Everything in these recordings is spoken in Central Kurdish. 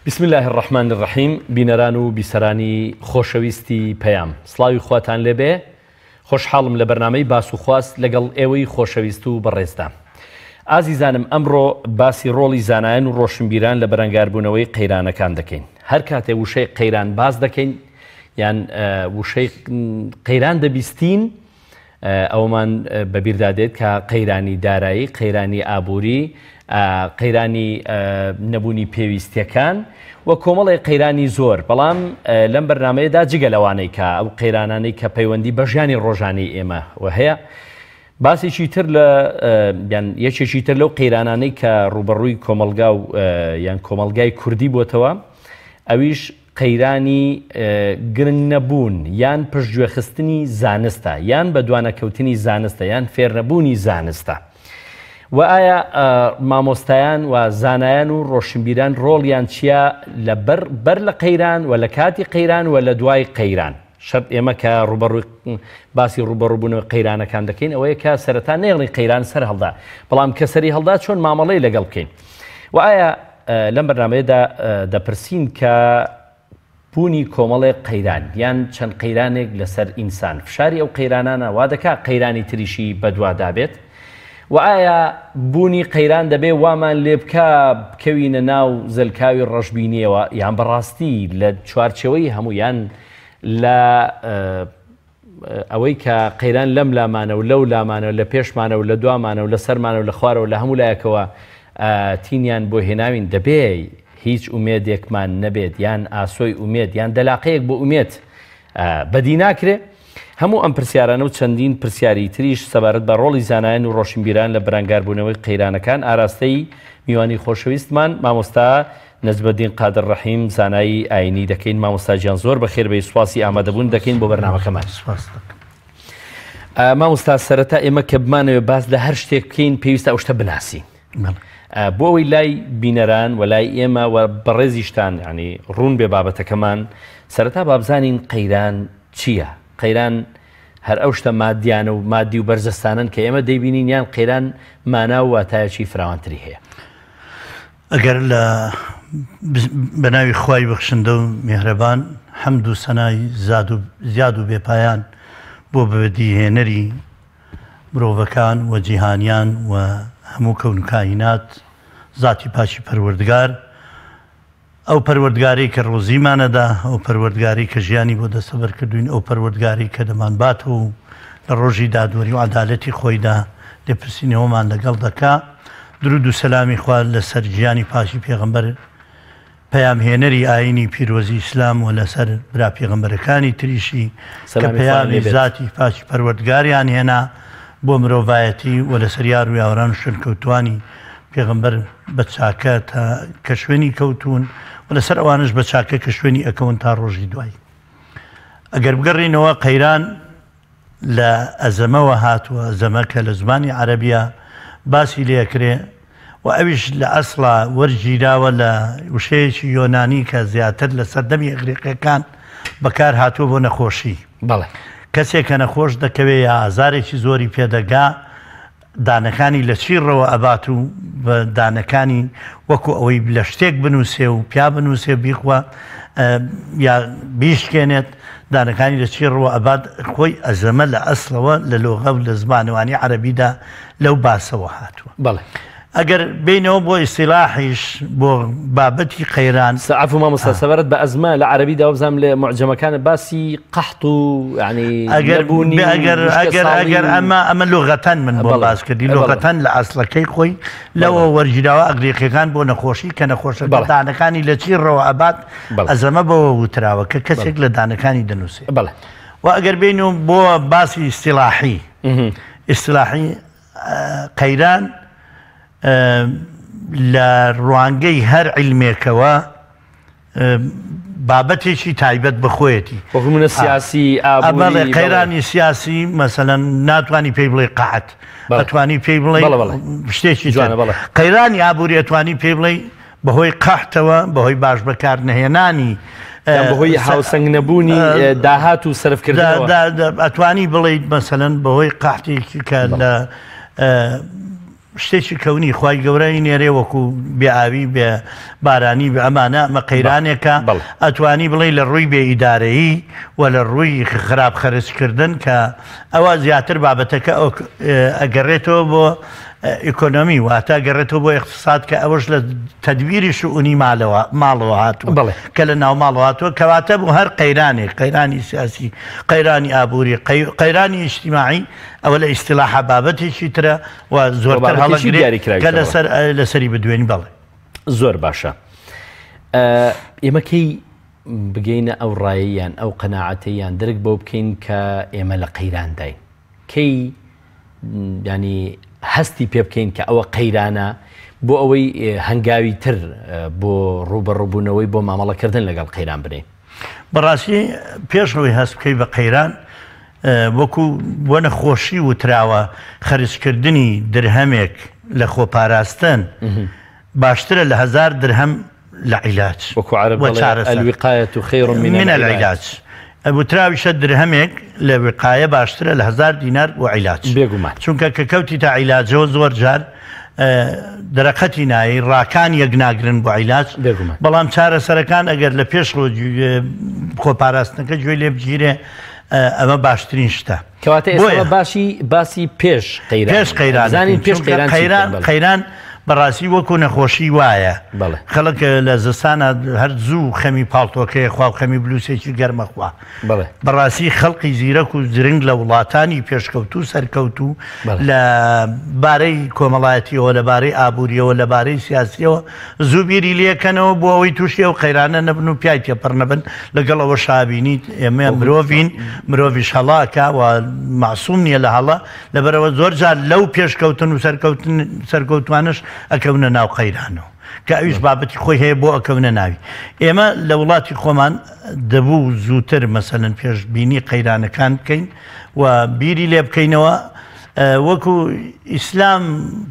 بسم الله الرحمن الرحیم بینەران و بیسەرانی خۆشەویستی پەیام سڵاوی خواتان لێبێ خۆشحاڵم لە بەرنامەی باس و خواست لەگەڵ ئێوەی خۆشەویست و بەڕێزدا ئازیزانم ئەمڕۆ باسی ڕۆڵی زانایان و ڕۆشنبیران لە بەرەنگاربوونەوەی قەیرانەکان دەکەین هەر کاتێ وشەی قەیران باز دەکەین یان وشەی قەیران دەبیستین ئەومان بەبیردادێت کە قەیرانی دارایی قەیرانی ئابووری قەیرانی نەبوونی پێویستیەکان و کۆمەڵی قەیرانی زۆر بەڵام لەم بەرنامەیەدا جگە لەوانەی کە ئەو قەیرانانەی کە پەیوەندی بە ژیانی ڕۆژانەی ئێمە و هەیە باسێکی تر لە یەکێکی تر لەو قەیرانانەی کە ڕوبەڕووی کۆمەلگا و یان کۆمەلگای کوردی بۆتەوە ئەویش قەیرانی گرنگ نەبوون یان پشتگوێخستنی زانستە یان بە دوانەکەوتنی زانستە یان فێرنەبوونی زانستە و ئایا مامۆستایان و زانایان و ڕۆشنبیران ڕۆڵیان چییە لە بەر لە قەیران و لە کاتی قەیران و لە دوای قەیران شەرت ئێمە کە باسی ڕوبەڕووبوونەوە قەیرانەکان دەکەین ئەوەیە کە سەرەتا نێڵی قەیران سەر هەڵدا بەڵام کە سەری هەڵدا چۆن مامەڵەی لەگەڵ بکەین و ئایا لەم بەرنامەیەدا دەپرسین کە بوونی کۆمەڵێک قەیران یان چەند قەیرانێک لەسەر ئینسان فشاری ئەو قەیرانانە وا دەکات قەیرانی تریشی بەدوادابێت و ئایا بوونی قەیران دەبێ وامان لێ بکە بکەوینە ناو زەلکاوی ڕەشبینیەوە یان بەڕاستی لە چوارچەوەی هەمویان لە ئەوەی کە قەیران لەم لامانە و لەو لامانە لە پێشمانە و لە دوامانە و لە سەرمانە و لە خوارەوە لە هەموو لایەکەوە تینیان بۆ هێناوین دەبێ هیچ ئومێدێکمان نەبێت یان ئاسۆی ئومێد یان دەلاقەیەک بۆ ئومێد بەدی ناکرێ هەموو ئەم پرسیارانە و چەندین پرسیاری تریش سەبارەت بە ڕۆڵی زانایان و ڕۆشنبیران لە بەرەنگاربوونەوەی قەیرانەکان ئاراستەی میوانی خۆشەویستمان مامۆستا نەجمەدین قادر ڕەحیم زانایی ئاینی دەکەین مامۆستا گیان زۆر بەخێر بێ سواسی ئامادەبوون دەکەین بۆ بەرنامەکەمان مامۆستا سەرەتا ئێمە کە بمانەوێ باس لە هەر شتێک بکەین پێویستە ئەو شتە بناسی بۆ ئەوەی لای بینەران و لای ئێمە و بەڕێزیشتان ینی ڕوون بێ بابەتەکەمان سەرەتا بابزانین قەیران چییە قەیران هەر ئەو شتە مادیانە و مادی و بەرزەستانن کە ئێمە دەیبینین یان قەیران مانا و واتایەکی فراوانتری هەیە ئەگەر لە بەناوی خوای بەخشندە و میهرەبان حەمد و سەنای زیاد و بێپایان بۆ بەدیهێنەری مرۆڤەکان و جیهانیان و هەموو کەون و کائینات زاتی پاشی پەروەردگار ئەو پەروەردگاری کە ڕۆزیمانەدا ئەو پەروەردگاری کە ژیانی بۆ دەسەبەر کردوین ئەو پەروەردگاری کە دەمانباتەوە و لە ڕۆژی دادوەری و عەدالەتی خۆیدا لێپرسینەوەمان لەگەڵ دەکا درود و سەلامی خوا لەسەر ژیانی پاشی پێغەمبەر پەیامهێنەری ئاینی پیرۆزی ئیسلام و لەسەر برا پێغەمبەرەکانی تریشی کە پەیامی ذاتی پاشی پەروەردگاریان هێنا بۆ مرۆڤایەتی و لەسەر یار و یاوەڕان و شوێنکەوتوانی پێغەمبەر بە چاکە تا کە شوێنی کەوتون و لەسەر ئەوانش بە چاکە کە شوێنی ئەکەون تا ڕۆژی دوای ئەگەر بگەڕینەوە قەیران لە ئەزەمەوە هاتووە ئەزەمە کە لە زمانی عەرەبیە باسی لێکرێ و ئەویش لە ئەسڵا وەرگیراوە لە وشەیەکی یۆنانی کە زیاتر لە سەردەمی ئەغریقیەکان بەکار هاتووە بۆ نەخۆشی بەڵێ کەسێک کە نەخۆش دەکەوێت یا ئازارێکی زۆری پێدەگا دانەکانی لە چیڕەوە ئەبات و بە دانەکانی وەکو ئەوەی لە شتێک بنووسێ و پیا بنووسێ بیخوا یا بیشکێنێت دانەکانی لە چیڕەوە ئەبات خۆی ئەزەمە لە ئەسڵەوە لە لۆغە و لە زمانەوانی عەرەبیدا لەو باسەوە هاتووە بەڵێ ئەگەر بینەوە بۆ ئیستیلاحیش بۆ بابەتی قەیران عەفو مامۆستا سەبارەت بە ئەزمە لە عەرەبیدا وەبزانم لە موعجەمەکانە باسی قەحط و ینی ئەگەر ئەمە لۆغەتەن من بۆ باس کردی لۆغەتەن لە ئەسڵەکەی خۆی لەوە وەرگیراوە ئەغریقیەکان بۆ نەخۆشی کە نەخۆشە دانەکانی لە چیڕەوە ئەبات ئەزەمە بەوە وتراوە کە کەسێک لە دانەکانی دەنووسێ بەڵێ و ئەگەر بینەوە بۆ باسی ئیستیلاحی قەیران لە ڕوانگەی هەر عیلمێکەوە بابەتێکی تایبەت بخۆیەتی وەکو سیاسی ئابووری قەیرانی سیاسی مەسەلەن ناتوانی پێی بڵێ قەحەت ئەتوانی پێی بڵێ شتێکی جوانە قەیرانی ئابووری ئەتوانی پێی بڵێ بەهۆی قەحتەوە بەهۆی باش بەکار نەهێنانی بەهۆی هاوسەنگ نەبوونی داهات و سەرفکردنەوە ئەتوانی بڵێیت مەسەلەن بەهۆی قەحتێکی کە لە شتێکی کەونی خی گەورەی نێرێ وەکو بێئاوی بێ بارانی بە ئەمانە ئەمە قەیرانێکە ئەتوانی بڵێ لە ڕووی بێ ئیدارەیی و لە ڕووی خراپ خەرجکردن کە ئەوە زیاتر بابەتەکە ئەگەڕێتەوە بۆ ئیکۆنۆمی واتە گەڕێتەوە بۆ اقتصاد کە ئەوەش لە تەدبیری شؤونی ماڵەوە هاتووە کە لە ناو ماڵەوە هاتووە کەواتە بوو هەر قەیرانێک قەیرانی سیاسی قەیرانی ئابووری قەیرانی ئیجتیماعی ئەوە لە ئیستیلاح بابەتێکی ترە و زۆرتر هەڵەگرێت کە لەسەری بدوێنی بەڵێ زۆر باشە ئێمە کەی بگەینە ئەو ڕایەیان ئەو قەناعەتەیان درک بۆ بکەین کە ئێمە لە قەیرانداین کەی ینی هەستی پێ بکەین کە ئەوە قەیرانە بۆ ئەوەی هەنگاوی تر بۆ ڕوبەڕووبوونەوەی بۆ مامەڵەکردن لەگەڵ قەیران بنێ بەڕاستی پێشەوەی هەست بکەی بە قەیران وەکو بۆ نەخۆشی وتراوە خەرجکردنی درهەمێک لە خۆپاراستن باشترە لە 1000 درهەم لە عیلاج وەکو عەرەب الوقایەة خەیڕ من العیلاج وتراویشە درهەمێک لە وقایە باشترە لە 1000 دینار بۆ عیلاج بێگومان چونکە کە کەوتی تا عیلاجەوە زۆر جار دەرەقەتی نایی ڕاکان یەک ناگرن بۆ عیلاج بەڵام چارەسەرەکان ئەگەر لە پێش خۆپاراستنەکە گوێ لێ بگیرێ ئەمە باشترین شتە کەواتە ئێستا باسی پێش قەیران بەڕاستی وەکو نەخۆشی وایە خەڵک لە زستانە هەر زوو خەمی پاڵتۆکەی خوا خەمی بلووسێکی گەرمەخوا بەڕاستی خەڵقی زیرەک و زرنگ لە وڵاتانی پێشکەوت و سەرکەوت و لە بارەی کۆمەڵایەتیەوە لە بارەی ئابوووریەوە لە بارەی سیاسیەوە زوو بیری لێکەنەوە بۆ ئەوەی تووشی و قەیرانە نەبن و پیای تێپەڕ نەبن لەگەڵەوە شابینیت ئێمە مرۆڤیش هەڵاکە و معسووم نییە لە هەڵە لەبەرەوە زۆر جار لەو پێشکەوتن و سەرکەوتوانش ئەکەونە ناو قەیرانەوە کە ئەویش بابەتی خۆی هەیە بۆ ئەکەونە ناوی ئێمە لە وڵاتی خۆمان دەبوو زووتر مەسەلەن پێشبینی قەیرانەکان بکەین و بیری لێ بکەینەوە وەکو ئیسلام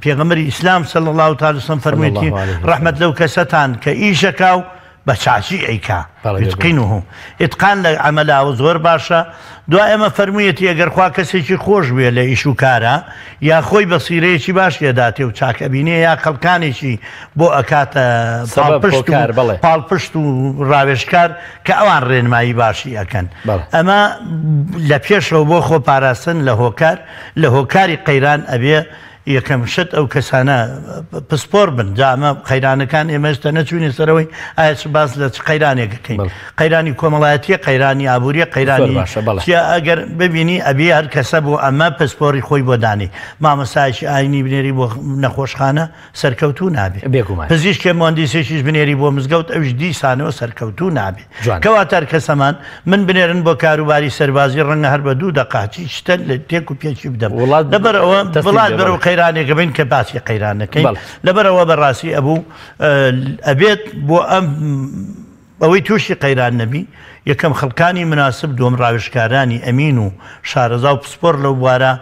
پێغەمبەری ئیسلام صلی الله تعالی وسلم فەرموویەتی ڕەحمەت لەو کەسەتان کە ئیشەکا و بە چاچی ئەیکا یتقینه ئیتقان لە عەمەلاوە زۆر باشە دوای ئەمە فەرموویەتی ئەگەر خوا کەسێکی خۆش بوێ لە ئیش و کارە یا خۆی بەسیرەیەکی باش لێداتێ و چاکەبینێ یا خەڵکانێکی بۆ ئەکاتە پاڵپشت و ڕاوێژکار کە ئەوان ڕێنمایی باشی ئەکەن ئەمە لە پێشەوە بۆ خۆپاراستن لە هۆکاری قەیران ئەبێ یەکەم شت ئەو کەسانە پسپۆر بن جامە قەیرانەکان ئێمەشتە نەچوونی سەرەوەی ئایا باس لە قەیرانێکەکەین قەیرانی کۆمەڵایەتیە قەیرانی ئابووریە قەیرانی ئەگەر ببینی ئەبێ هەر کەسە بۆ ئەمە پسپۆری خۆی بۆ دانی مامەسایشی ئاینی بنێری بۆ نەخۆشخانە سەرکەوتو نابێت پزیشکێ مهندسێکیش بنێری بۆ مزگەوت ئەوش دیسانەوە سەرکەوتو نابێت کەواتە کەسەمان من بنێرن بۆ کاروباری سەربازی ڕەنگە هەر بە دوو دەقاچی شتە لە تێک و پێچی بدەم لەبەرەوە وڵات بەرەو قەیرانێکە بین کە باسی قەیرانەکەی لەبەرەوە بەڕاستی ئەبوو ئەبێت بۆ ئەوەی تووشی قەیران نەبی یەکەم خەڵکانی مناسب دووەم ڕاوێژکارانی ئەمین و شارەزا و پسپۆر لەو بوارە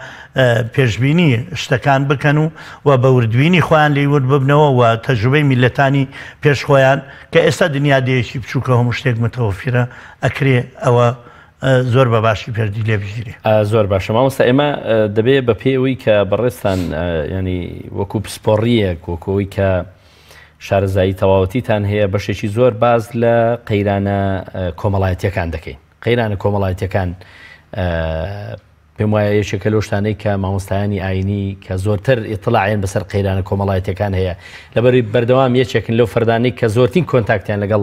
پێشبینی شتەکان بکەن و بەوردبینی خۆیان لێورد ببنەوە و تەجروبەی میلەتانی پێشخۆیان کە ئێستا دنیا دێشی بچووکە هەموو شتێک متەوەفیرە ئەکرێ ئەوە زۆر بە باشی پێردی لێ بژیرێ زۆر باشە مامۆستا ئێمە دەبێت بە پێوەی کە بەڕێستان ینی وەکو پسپۆڕیەک وەکەوەی کە شارەزایی تەواوەتیتان هەیە بەشێکی زۆر باز لە قەیرانە کۆمەڵایەتیەکان دەکەین قەیرانە کۆمەڵایەتیەکان پێم وایە یەکێکە لەو شتانەی کە مامۆستایانی ئاینی کە زۆرتر ئیطلاعیان بەسەر قەیرانە کۆمەڵایەتیەکان هەیە لەبەری بەردەوام یەکێکن لەو فەردانەی کە زۆرترین کۆنتاکتیان لەگەڵ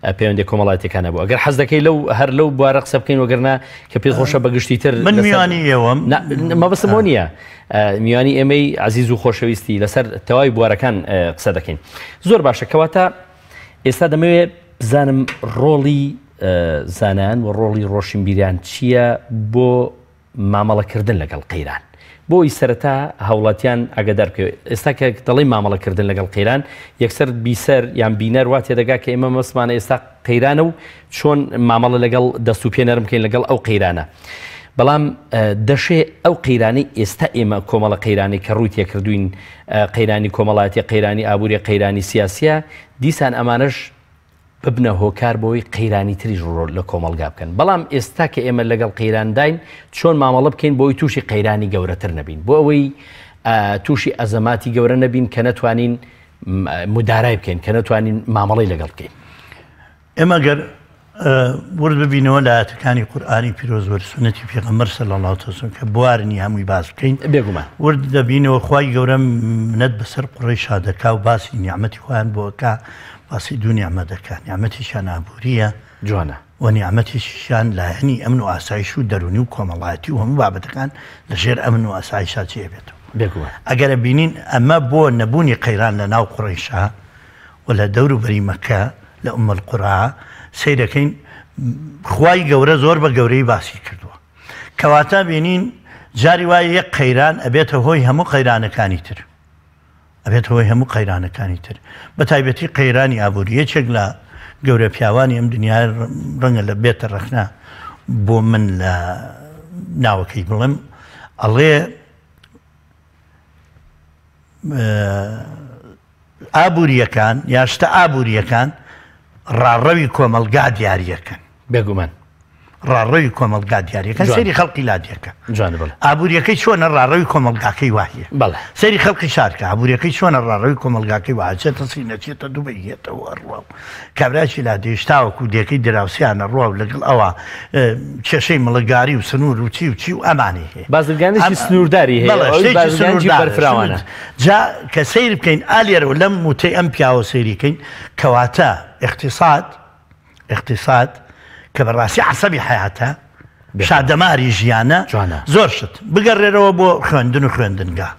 پەیوەندی کۆمەڵایەتیەکانە بوو ئەگەر حەز دەکەی هەر لەو بوارە قسە بکەین وەگەرنا کە پێت خۆشە بەگشتی تر من میوانی ئێوەم مەبەستم نییە میوانی ئێمەی عزیز و خۆشەویستی لەسەر تەواوی بوارەکان قسە دەکەین زۆر باشە کەواتە ئێستا دەمەوێت بزانم ڕۆڵی زانان و ڕۆڵی ڕۆشنبیریان چییە بۆ مامەڵەکردن لەگەڵ قەیران بۆی سەرەتا هەوڵاتیان ئەگەدار بکەوێت ئێستا کە دەڵی مامەڵەکردن لەگەڵ قەیران یەکسەر بیسەر یان بینەر وا تێدەگا کە ئێمە مەسمانە ئێستا قەیرانە و چۆن مامەڵە لەگەڵ دەست و پێ نەرم بکەین لەگەڵ ئەو قەیرانە بەڵام دەشێ ئەو قەیرانی ئێستا ئێمە کۆمەڵە قەیرانی کە ڕووی تێکردوین قەیرانی کۆمەڵایەتی قەیرانی ئابووری قەیرانی سیاسیە دیسان ئەمانەش ببنە هۆکار بۆی قەیرانی تریش ڕۆ لە کۆمەلگا بکەن بەڵام ئێستا کە ئێمە لەگەڵ قەیرانداین چۆن مامەڵە بکەین بۆی تووشی قەیرانی گەورەتر نەبین بۆ ئەوەی تووشی ئەزەماتی گەورە نەبین کە نەتوانین مدارای بکەین کە نەتوانین مامەڵی لەگەڵ بکەین. ئێمە گەر ورد ببینەوە لە ئاەتەکانی قورئانی پیرۆزوەر سنەتی پێغەمبەر صلی الله علیه وسلم کە بوارنی هەمووی باس بکەین بێگومان ورد دەبینەوە خوای گەورە منەت بەسەر قوڕیشا دەکا و باسی نیعمەتی خۆیان بۆکە باسی دوو نیعمەت دەکات نیعمەتیشیان ئابووریە جوانە و نیعمەتیشیان لایەنی ئەمن و ئاسایش و دەرونی و کۆمەڵایەتی و هەموو بابەتەکان لەژێر ئەمن و ئاسایشا چێ بێتەوە. ئەگەرە بینین ئەمە بۆ نەبوونی قەیران لە ناو قوڕیشا و لە دەور و بەری مەکە لە ئوم القورا سەیرەکەین خوای گەورە زۆر بە گەورەی باسی کردووە کەواتە بینین جاری وایە یەک قەیران ئەبێتە هۆی هەموو قەیرانەکانی تر ئەبێت هۆی هەموو قەیرانەکانی تر بە تایبەتی قەیرانی ئابووری یەکێک لە گەورە پیاوانی ئەم دنیای ڕەنگە لە بێتە ڕەخنا بۆ من لە ناوەکەی بڵێم ئەڵێ ئابووریەکان یاشتە ئابووریەکان ڕاڕەوی کۆمەلگا دیاریەکەن بێگومان ڕاڕەوی کۆمەلگا دیاریەکەن سەیری خەڵقی لادیەکە ئابووریەکەی چۆنە ڕاڕەوی کۆمەلگاکەی وایە سەیری خەڵقی شارکە ئابووریەکەی چۆنە ڕاڕەوی کۆمەلگاکەی وایە چێتە سی نەچێتە دووبەی هێتەوە ڕوا و کابراکی لا دێشتاوەکو دیەکەی دراوسیانە ڕوا و لەگەڵ ئەوە کێشەی مڵگاری و سنوور و چی و چی و ئەمانی هەیە بازرگانێکی سنوورداری هەیە جا کە سیر بکەین ئالێرەوە لەم موتەی ئەم پیاوە سەیریکەین کەواتە اقتصاد کە بەڕاستی عسەبی حیاتە شادەماری ژیانە زۆر شت بگەڕێرەوە بۆ خوێندن و خوێندنگا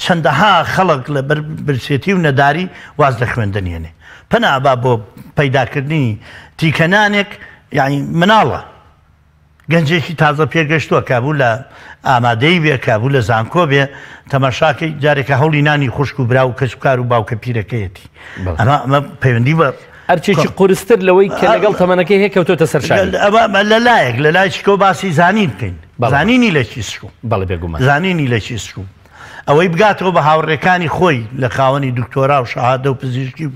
چەندەها خەڵک لە برسێتی و نەداری واز لە خوێندنێنێ پەنابا بۆ پەیداکردنی تیکەنانێک یعنی مناڵە گەنجێکی تازە پێگەشتووە کابوو لە ئامادەی بێ کابوو لە زانکۆ بێ تەماشاکەی جارێکە هەوڵی نانی خوشک و برا و کەسوکار و باوکە پیرەکەیەتی ئەمە پەیوەندی بە هەرچێکی قورستر لەوەی کە لەگەڵ تەمەنەکەی هەیە کەوتۆتە سەرشاری لە لایەک لە لایشکۆ باسی زانین بکەین زانینی لە چی سو بەڵێ بێگومان زانینی لە چی سو ئەوەی بگاتەوە بە هاوڕێکانی خۆی لە خاوەنی دکتۆرا و شەهادە و پزیشکی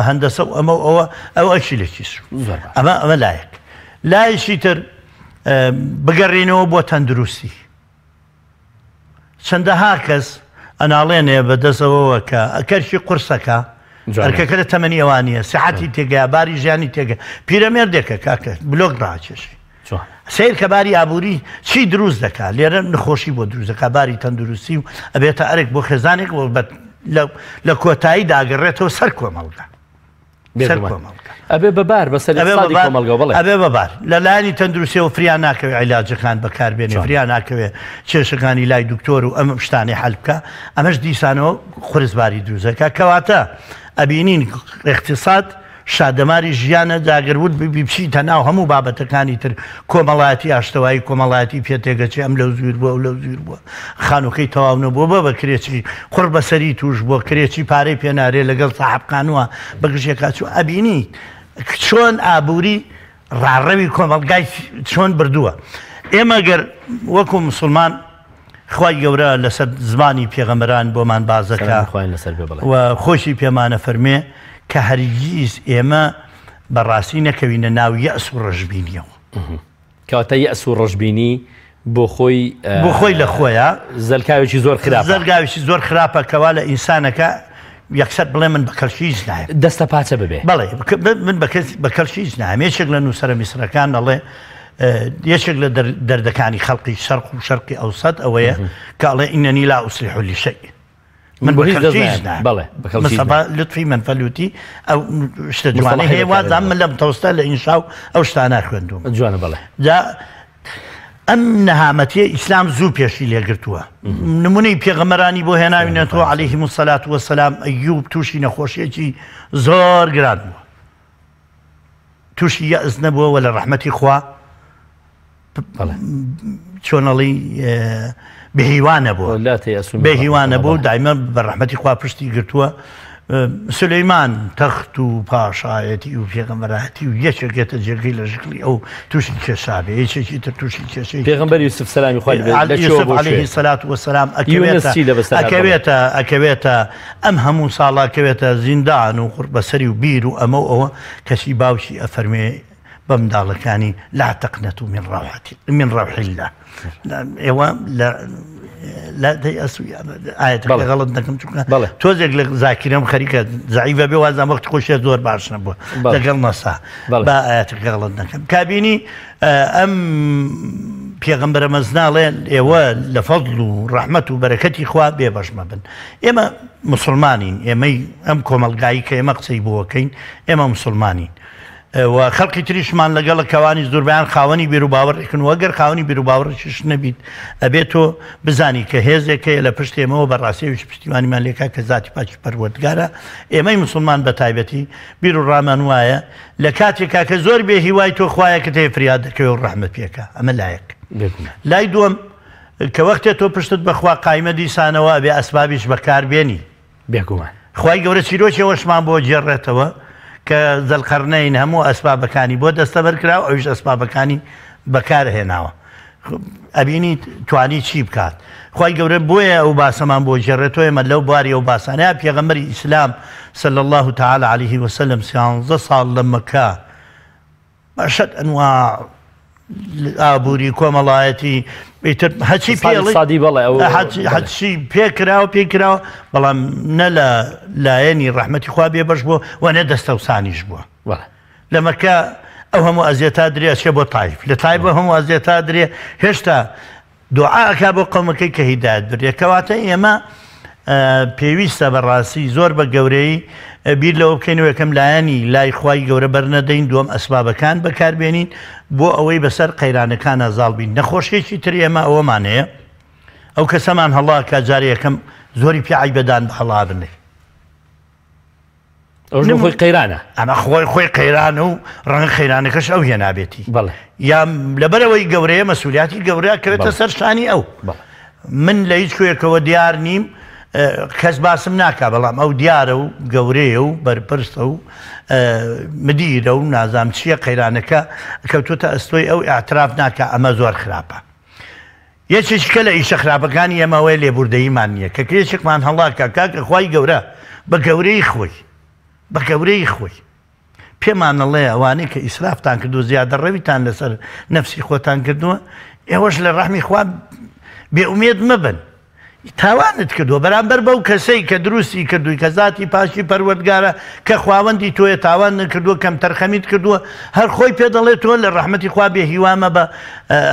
هەندەسە و ئەوە ئەشی لە چی سو ئەمە لایەک لایشی تر بگەڕێنەوە بۆ تەندروستی چەندەها کەس ئەناڵێنێ بەدەستەوەوە کە کەرشی قورسەکە ئەرکەکە لە تەمەنی ئەوانە سەحەتی تێگەیا باری ژیانی تێگە پیرەمێردێکە کاکە بلۆک ڕاکێشی سیر کە باری ئابووری چی دروست دەکات لێرە نەخۆشی بۆ دروست دەکات باری تەندروستی و ئەبێتە ئەرێک بۆ خێزانێک لە کۆتایی داگەڕێتەوە سەر کۆمەڵگا ئەبێ بەبار بەسەر ئەبێ بەبار لەلایەنی تەندروستیەوە فریان ناکەوێت عیلاجەکان بەکاربێنێ فریان ناکەوێت کێشەکانی لای دکتۆر و ئەم شتانی حەل بکە ئەمەش دیسانەوە خورزباری دروستەکە کەواتە ئەبینین اقتصاد شادەماری ژیانە داگەرود بچیتە ناو هەموو بابەتەکانی تر کۆمەڵایەتی ئاشتەوایی کۆمەڵایەتی پێتێگەچێ ئەم لەو زویر بووە و لەو زویر بووە خانووکەی تەواو نەبووە بە کرێکی قوڕ بەسەری توش بووە کرێکی پارەی پێنارێ لەگەڵ ساحەبقانووە بەگژێکا چوو ئەبینی چۆن ئابووری ڕاڕەوی کۆمەڵگای چۆن بردووە ئێمە گەر وەکو مسلمان خوای گەورە لەسەر زمانی پێغەمبەران بۆمان بازەکە و خۆشی پێمانە فەرمێ کە هەرگیز ئێمە بەڕاستی نەکەوینە ناو یەئس و ڕەشبینیەوە کەواتە یەئس و ڕەشبینی بۆ خۆی لە خۆیە زەرگاوێکی زۆر خراپە زەرگاوێکی زۆر خراپە کەوا لە ئینسانەکە یەکسەر بڵێ من بە کەلشیج نایە دەستە پاچە ببێ بەڵێ من بە کەلشیج نایە یەکێک لە نووسەرە میسرەکان دەڵێ یەکێک لە دەردەکانی خەڵقی شەرق و شەرقی ئەوسەد ئەوەیە کە ئەڵێ ئینەنی لا ئوسلیح لشەی من بەکەلشیج نایە لطفی منفەلوتی ئەو شتە جوانەی هەیە وازان من لەم تەوستە لە ئینشاو ئەو شتانە خوێندوم جوانە بەڵێ ئەم نەهامەتیە ئیسلام زوو پێشی لێگرتووە نمونەی پێغەمبەرانی بۆ هێناوینەتەوە عەلەیهیم السەلات وەسەلام ئەیوب تووشی نەخۆشیەکی زۆر گران بووە تووشی یەئس نەبووە لە ڕەحمەتی خوا چۆنەڵی بێهیوانە بووە بێهیوانە بوو دایمە بە ڕەحمەتی خوا پشتی گرتووە سولەیمان تەخت و پاشایەتی و پێغەمبەرایەتی و یەکێکێتە جێگەی لە ژکلی ئەو تووشی کێشابێ یەکێکی تر تووشی کێشەی پێغەمبەر یوسف سەلامی خوای یوسف عەلەیهی السەلات وەسەلام ئەکەوێتە ئەم هەموو ساڵا کەوێتە زیندان و بەسەری و بیر و ئەمە ئەوە کەسی باوکی ئەفەرمێ بە منداڵەکانی لا تەقنەتوا من ڕەوح الله ئێوە لا تەیئەسوا ئاەتەکە غەڵەت نەکەم چونکە تۆزێک لە زاکرێم خەریکە زەعیفە بێ وازان وەختی خۆشیە زۆر باش نەبووە لەگەڵ نەسا با ئاەتەکە غەڵەت نەکەم کابینی ئەم پێغەمبەرە مەزناڵێن ئێوە لە فەضڵ و ڕەحمەت و بەرەکەتی خوا بێبەش مەبن ئێمە موسڵمانین ئێمەی ئەم کۆمەلگایی کە ئێمە قسەی بۆەکەین ئێمە موسڵمانین و خەڵکی تریشمان لەگەڵ کەوانی زۆربیان خاوەنی بیر و باوەڕێکن وەگەر خاوەنی بیر و باوەڕێکیش نەبیت ئەبێت تۆ بزانی کە هێزێکەیە لە پشت ئێمەوە بەڕاستیەویش پشتیوانیمان لێکا کە ذاتی پاکی پەروەردگارە ئێمەی موسڵمان بە تایبەتی بیر و ڕامان وایە لە کاتێکا کە زۆر بێ هیوای تۆ خوایە کە تێ فریاد دەکەوێت و ڕەحمەت پێکە ئەمە لایەک لای دووەم کە وەختێ تۆ پشتت بەخوا قایمە دیسانەوە بێ ئەسبابیش بەکاربێنی بێگومان خوای گەورە چیرۆکیەوەشمان بۆ جێڕێتەوە کە زەلقەرنەین هەموو ئەسبابەکانی بۆ دەستەبەرکراوە ئەویش ئەسبابەکانی بەکارهێناوە ئەبینی توانی چی بکات خوای گەورە بۆیە ئەو باسەمان بۆ جێڕێتەوە ئێمە لەو بواری ئەو باسانەیە پێغەمبەری ئیسلام صلی الله تعالی عليه وسلم 13 ساڵ لە مەکە بەشەد ئەنواع ئابووری کۆمەڵایەتی هەچی هەچی پێکراوە بەڵام نە لە لایەنی ڕەحمەتی خوا بێبەش بووە و نە دەستەوسانیش بووە لە مەکە ئەو هەموو ئەزیێتا درێ چێ بۆ تایف لە تایبە هەموو ئەزیێتا درێ هێشتا دوعاکە بۆ قەومەکەی کە هیدایەت برێ کەواتە ئێمە پێویستە بەڕاستی زۆر بە گەورەی بیر لەوە بکەینەوە یەکەم لایەنی لای خوای گەورە بەرنەدەین دووەم ئەسبابەکان بەکاربێنین بۆ ئەوەی بەسەر قەیرانەکان ئازاڵ بین نەخۆشیێکی تر ئێمە ئەوەمان هەیە ئەو کەسەمان هەڵا کە جارێ یەکەم زۆری پێ عیبەدان بە هەڵا بنێ خۆی قەیرانە ئەمە خۆی قەیرانە و ڕەنگە خەیرانەکەش ئەو هێنابێتی یا لەبەرەوەی گەورەیە مەسئولیەتی گەورەیە کەوێتە سەر شانی ئەو من لە هیچ کوێکەوە دیار نیم کەس باسم ناکا بەڵام ئەو دیارە و گەورەیە و بەرپرسە و مدیرە و نازام چییە قەیرانەکە کەوتوتە ئەستۆی ئەو ئاعتراف ناکە ئەمە زۆر خراپە یەکێکە لە ئیشە خراپەکانی ئێمەوەی لێبوردەییمان نییە کە کێشێکمان هەڵاکە کاکە خوای گەورە بە گەورەی خۆی بە گەورەی خۆی پێمانەڵێ ئەوانەی کە ئیسرافتان کردو زیادە ڕەویتان لەسەر نەفسی خۆتان کردووە ئێوەش لە ڕەحمی خوا بێئومێد مەبن تاوانت کردووە بەرامبەر بەو کەسەی کە دروستی کردووی کە ذاتی پاشی پەروەردگارە کە خواوەندی تۆیە تاوان نکردووە کەم تەرخەمیت کردووە هەر خۆی پێ دەڵێت تۆ لە ڕەحمەتی خوا بێ هیوامە بە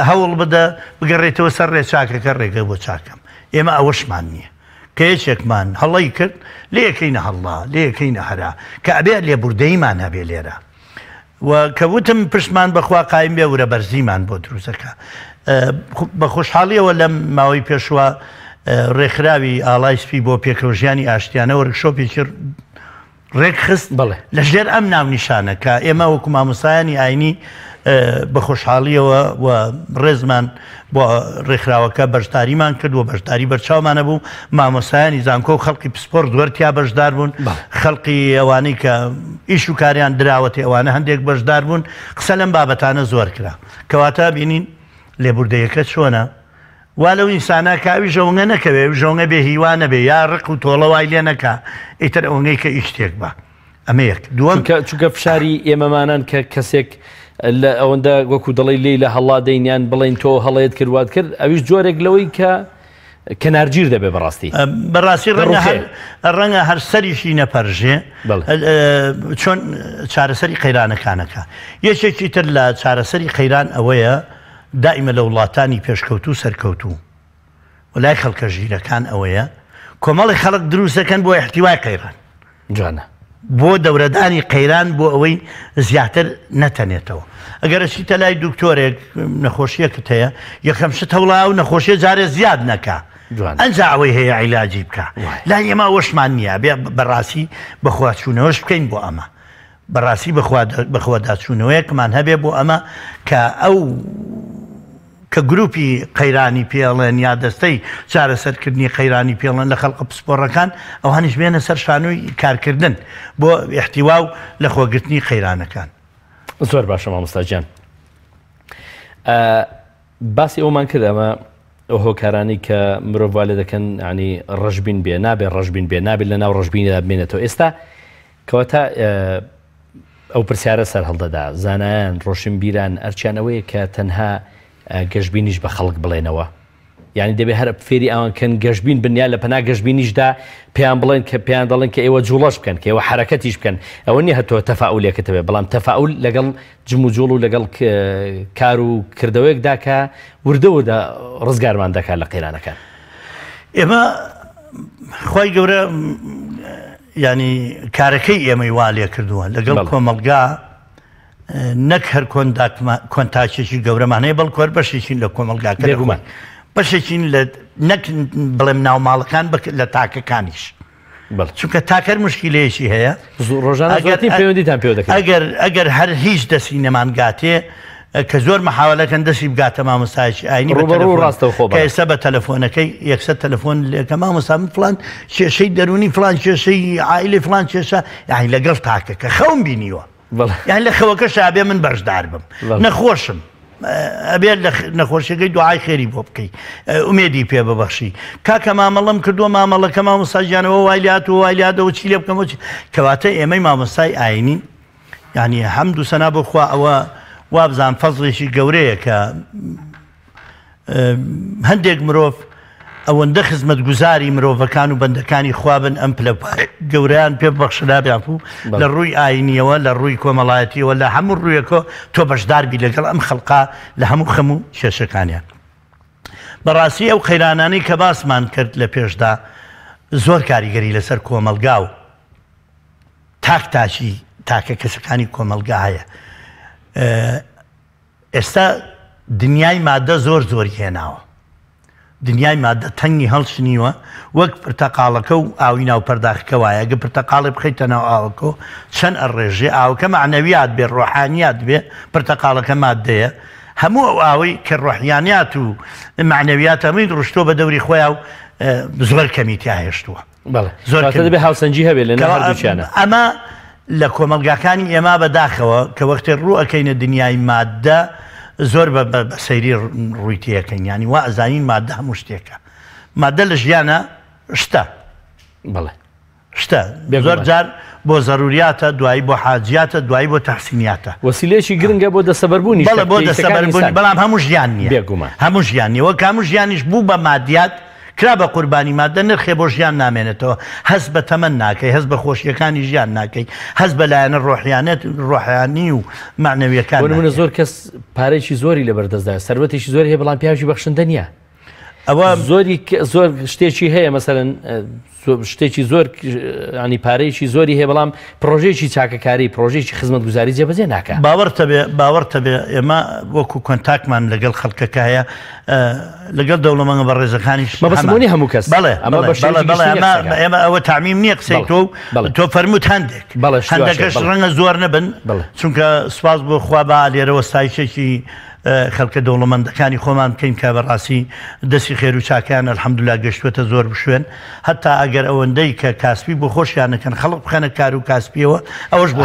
هەوڵ بدە بگەڕێتەوە سەر ڕێچاکەکە ڕێگە بۆ چاکەم ئێمە ئەوەشمان نییە کە یەکێکمان هەڵی کرد لێ یەکەینە هەڵا لێ یەکەینە هەرا کە ئەبێ لێبوردەییمان هەبێ لێرە و کەوتم پشتمان بەخوا قایم بێ ورە بەرزیمان بۆ دروستەکە بە خۆشحاڵیەوە لەم ماوەی پێشوە ڕێکخراوی ئاڵای سپی بۆ پێکەوژیانی ئاشتیانە وەرکشۆپێکی ڕێک خست لەژێر ئەم ناونیشانە کە ئێمە وەکو مامۆستایانی ئاینی بە خۆشحاڵیەوە و ڕێزمان بۆ ڕێکخراوەکە بەشداریمان کرد و بەشداری بەرچاومانە بوو مامۆستایانی زانکۆ و خەڵکی پسپۆرت زۆرتیا بەشدار بوون خەڵقی ئەوانەی کە ئیش و کاریان دراوەتی ئەوانە هەندێک بەشدار بوون قسە لەم بابەتانە زۆر کرا کەواتە بینین لێبوردەیەکە چۆنە وا لەو ئینسانە کاوی ژەوڵە نەکەوێ ژەوڵە بێ هیوانە بێ یا ڕق و تۆڵە وای لێ نەکا ئیتر ئەوەی کە ئیش شتێک بە ئەمە یەک دووەم چونکە فشاری ئێمەمانان کە کەسێک لە ئەوەندە وەکو دەڵی لێی لە هەڵا دەینیان بڵین تۆ هەڵەیەت کردوات کرد ئەویش جۆرێک لەوەی کە نارگیر دەبێ بەڕاستی بەڕاستی ڕەنگە هەر سەریشی نەپەرژێ چۆن چارەسەری قەیرانەکانەکە یەکێکی تر لە چارەسەری قەیران ئەوەیە دائیمە لە وڵاتانی پێشکەوتو سەرکەوتو وەلای خەڵکە ژیرەکان ئەوەیە کۆمەڵی خەڵک دروستەکەن بۆ احتیوای قەیران جوانە بۆ دەورەدانی قەیران بۆ ئەوەی زیاتر نەتەنێتەوە ئەگەر چیتە لای دکتۆرێک نەخۆشیەکت هەیە یەکەم شت هەوڵا و نەخۆشیە جارێ زیاد نەکا ئەنجا ئەوەی هەیە عیلاجی بکە لای ئێمە ئەوەشمان نییە بێ بەڕاستی بەخواتچوونەوەش بکەین بۆ ئەمە بەڕاستی بەخواداچوونەوەیەکمان هەبێ بۆ ئەمە کە ئەو کە گروپی قەیرانی پێڵێن یا دەستەی چارەسەرکردنی قەیرانی پێڵێن لە خەڵقە پسپۆڕەکان ئەوانیش بێنە سەر شانۆی کارکردن بۆ احتیوا و لە خۆگرتنی قەیرانەکان زۆر باشە مامۆستاجیان باسی ئەومان کرد ئەمە ئەو هۆکارانی کە مرۆڤ لێ دەکەن ینی ڕەشبین بێ نابێ ڕەشبین بێ نابێت لە ناو ڕەشبینیدا بمێنێتەوە ئێستا کەواتە ئەو پرسیارە سەر هەڵدەدا زانایان ڕۆشنبیران ئەرچیانەوەیە کە تەنها گەشتبینیش بە خەڵک بڵێنەوە یعنی دەبێت هەر فێری ئەوانکەن گەشتبین بنیان لە پەنا گەشتبینیشدا پێیان بڵێن کە پێیان دەڵێن کە ئێوە جوڵەش بکەن کە ئێوە حرەکەتیش بکەن ئەوە نیە هەتۆ تەفاعولێکەکە بێت بەڵام تەفاعول لەگەڵ جم و جوڵ و لەگەڵ کار و کردەوەیەکدا کە وردە ڕزگارمان دەکات لە قەیرانەکان ئێمە خی گەورە ینی کارەکەی ئێمەی وا لێ کردووە لەگەڵ کۆمەلگا نەک هەر کۆنتاکێکی گەورەمانەیە بەڵکوەر بەشێکین لە کۆمەلگاکە بەشێکین لە نەک بڵێم ناوماڵەکان لە تاکەکانیش چونکە تاکەر مشکلەیەکی هەیە ئەگەر هەر هیچ دەستی نەمانگاتێ کە زۆر مەحاولەکەن دەستی بگاتە مامۆستایکی ئاینی کە ئێستا بە تەلەفۆنەکەی یەکسەر تەلەفۆن لێکە مامۆستا فلان کێشەی دەرونی فلان کێشەی عائیلەی فلان کێشە یعنی لەگەڵ تاکەکە خەوم بینیوە یعنی لە خەوەکە شابێ من بەشدار بم نەخۆشم ئەبێت لە نەخۆشیەکەی دوعای خێری بۆ بکەی ئومێدی پێ ببەخشی کاکە مامەڵەم کردووە مامەڵەکە مامۆستاجیانەوە وایلات و وایلاتەوە چی لێ بکەم کەواتە ئێمەی مامۆستای ئاینی یعنی حەمد و سەنا بخوا ئەوە وابزان فەزڵێکی گەورەیە کە هەندێک مرۆڤ ئەوەندە خزمەت گوزاری مرۆڤەکان و بەندەکانی خوابن ئەم پلە گەورەیان پێ بەخشدابیان و لە ڕووی ئاینیەوە لە ڕووی کۆمەڵایەتیەوە لە هەموو ڕوویەکە تۆ بەشداربی لەگەڵ ئەم خەڵقا لە هەموو خەم و کێشەکانیان بەڕاستی ئەو قەیرانانەی کە باسمان کرد لە پێشدا زۆر کاریگەری لەسەر کۆمەلگا و تاکتاچی تاکە کەسەکانی کۆمەلگا هەیە ئێستا دنیای مادە زۆر زۆری هێناوە دنیای مادە تەنگی هەڵشنیوە وەک پرتەقاڵەکە و ئاوی ناو پەرداخەکە وایە گە پرتەقاڵی بخەیتە ناو ئاوەکە چەند ئەڕێژێ ئاوکە معنەویات بێ ڕۆحانیات بێ پرتەقاڵەکە مادەیە هەموو ئەو ئاوەی کە ڕۆحیانیات و معنەویات هەمووی ڕشتۆ بە دەوری خۆیان و زۆر کەمیتیا هێشتووە زۆر دەبێ هاوسەنجی هەبێت لە ناوچیانە ئەمە لە کۆمەلگاکانی ئێمە بەداخەوە کە وەختی ڕوو ئەەکەینە دنیای مادە زۆر بە سەیری ڕوویتیەکەین ینی وا ئەزانین مادە هەموو شتێکە مادە لە ژیانە شتە شتە زۆر جار بۆ ضروریاتە دوایی بۆ حاجیاتە دوایی بۆ تەحسینیاتە وەسیلەیەکی گرنگە بۆ دەسەبەربوونی بۆ دەسەبەربوونی بەڵام هەموو ژیان نییە هەموو ژیان نیە وەک هەموو ژیانیش بوو بە مادیات کرا بە قوربانی مادە نرخێ بۆ ژیان نامێنێتەوە هەست بە تەمەن ناکەی هەست بە خۆشیەکانی ژیان ناکەی هەست بە لایەنە ڕۆحیانی و معنەویەکان منە زۆر کەس پارێکی زۆری لەبەردەستدا سەروەتێکی زۆر هەیە بەڵام پیاوی بەخشندە نییە ئەوە زۆر شتێکی هەیە مەسەرەن شتێکی زۆر ینی پارەیەکی زۆری هەیە بەڵام پرۆژێکی چاکەکاری پرۆژێکی خزمەت گوزاری جێبەجێ ناکات باوەڕتە بێ ئێمە وەکو کۆنتاکمان لەگەڵ خەڵکەکە هەیە لەگەڵ دەوڵەمەنگە بە ڕێزەکانیش بەسمونی هەموو کەس ئێمە ئەوە تعمیم نییە قسەی تۆ فەرمووت هەندێک هەندێکەش ڕەنگە زۆر نەبن چونکە سوپاس بۆ خوا بە لێرەوە ستایشێکی خەڵکە دەوڵەمەندەکانی خۆمان بکەین کە بەڕاستی دەستی خێر و چاکیان ئەلحەمدولیلا گەشتوێتە زۆر بشوێن هەتا ئەگەر ئەوەندەی کە کاسپی بۆ خۆشیانەکەن خەڵق بخەنە کار و کاسپیەوە ئەوەش بۆ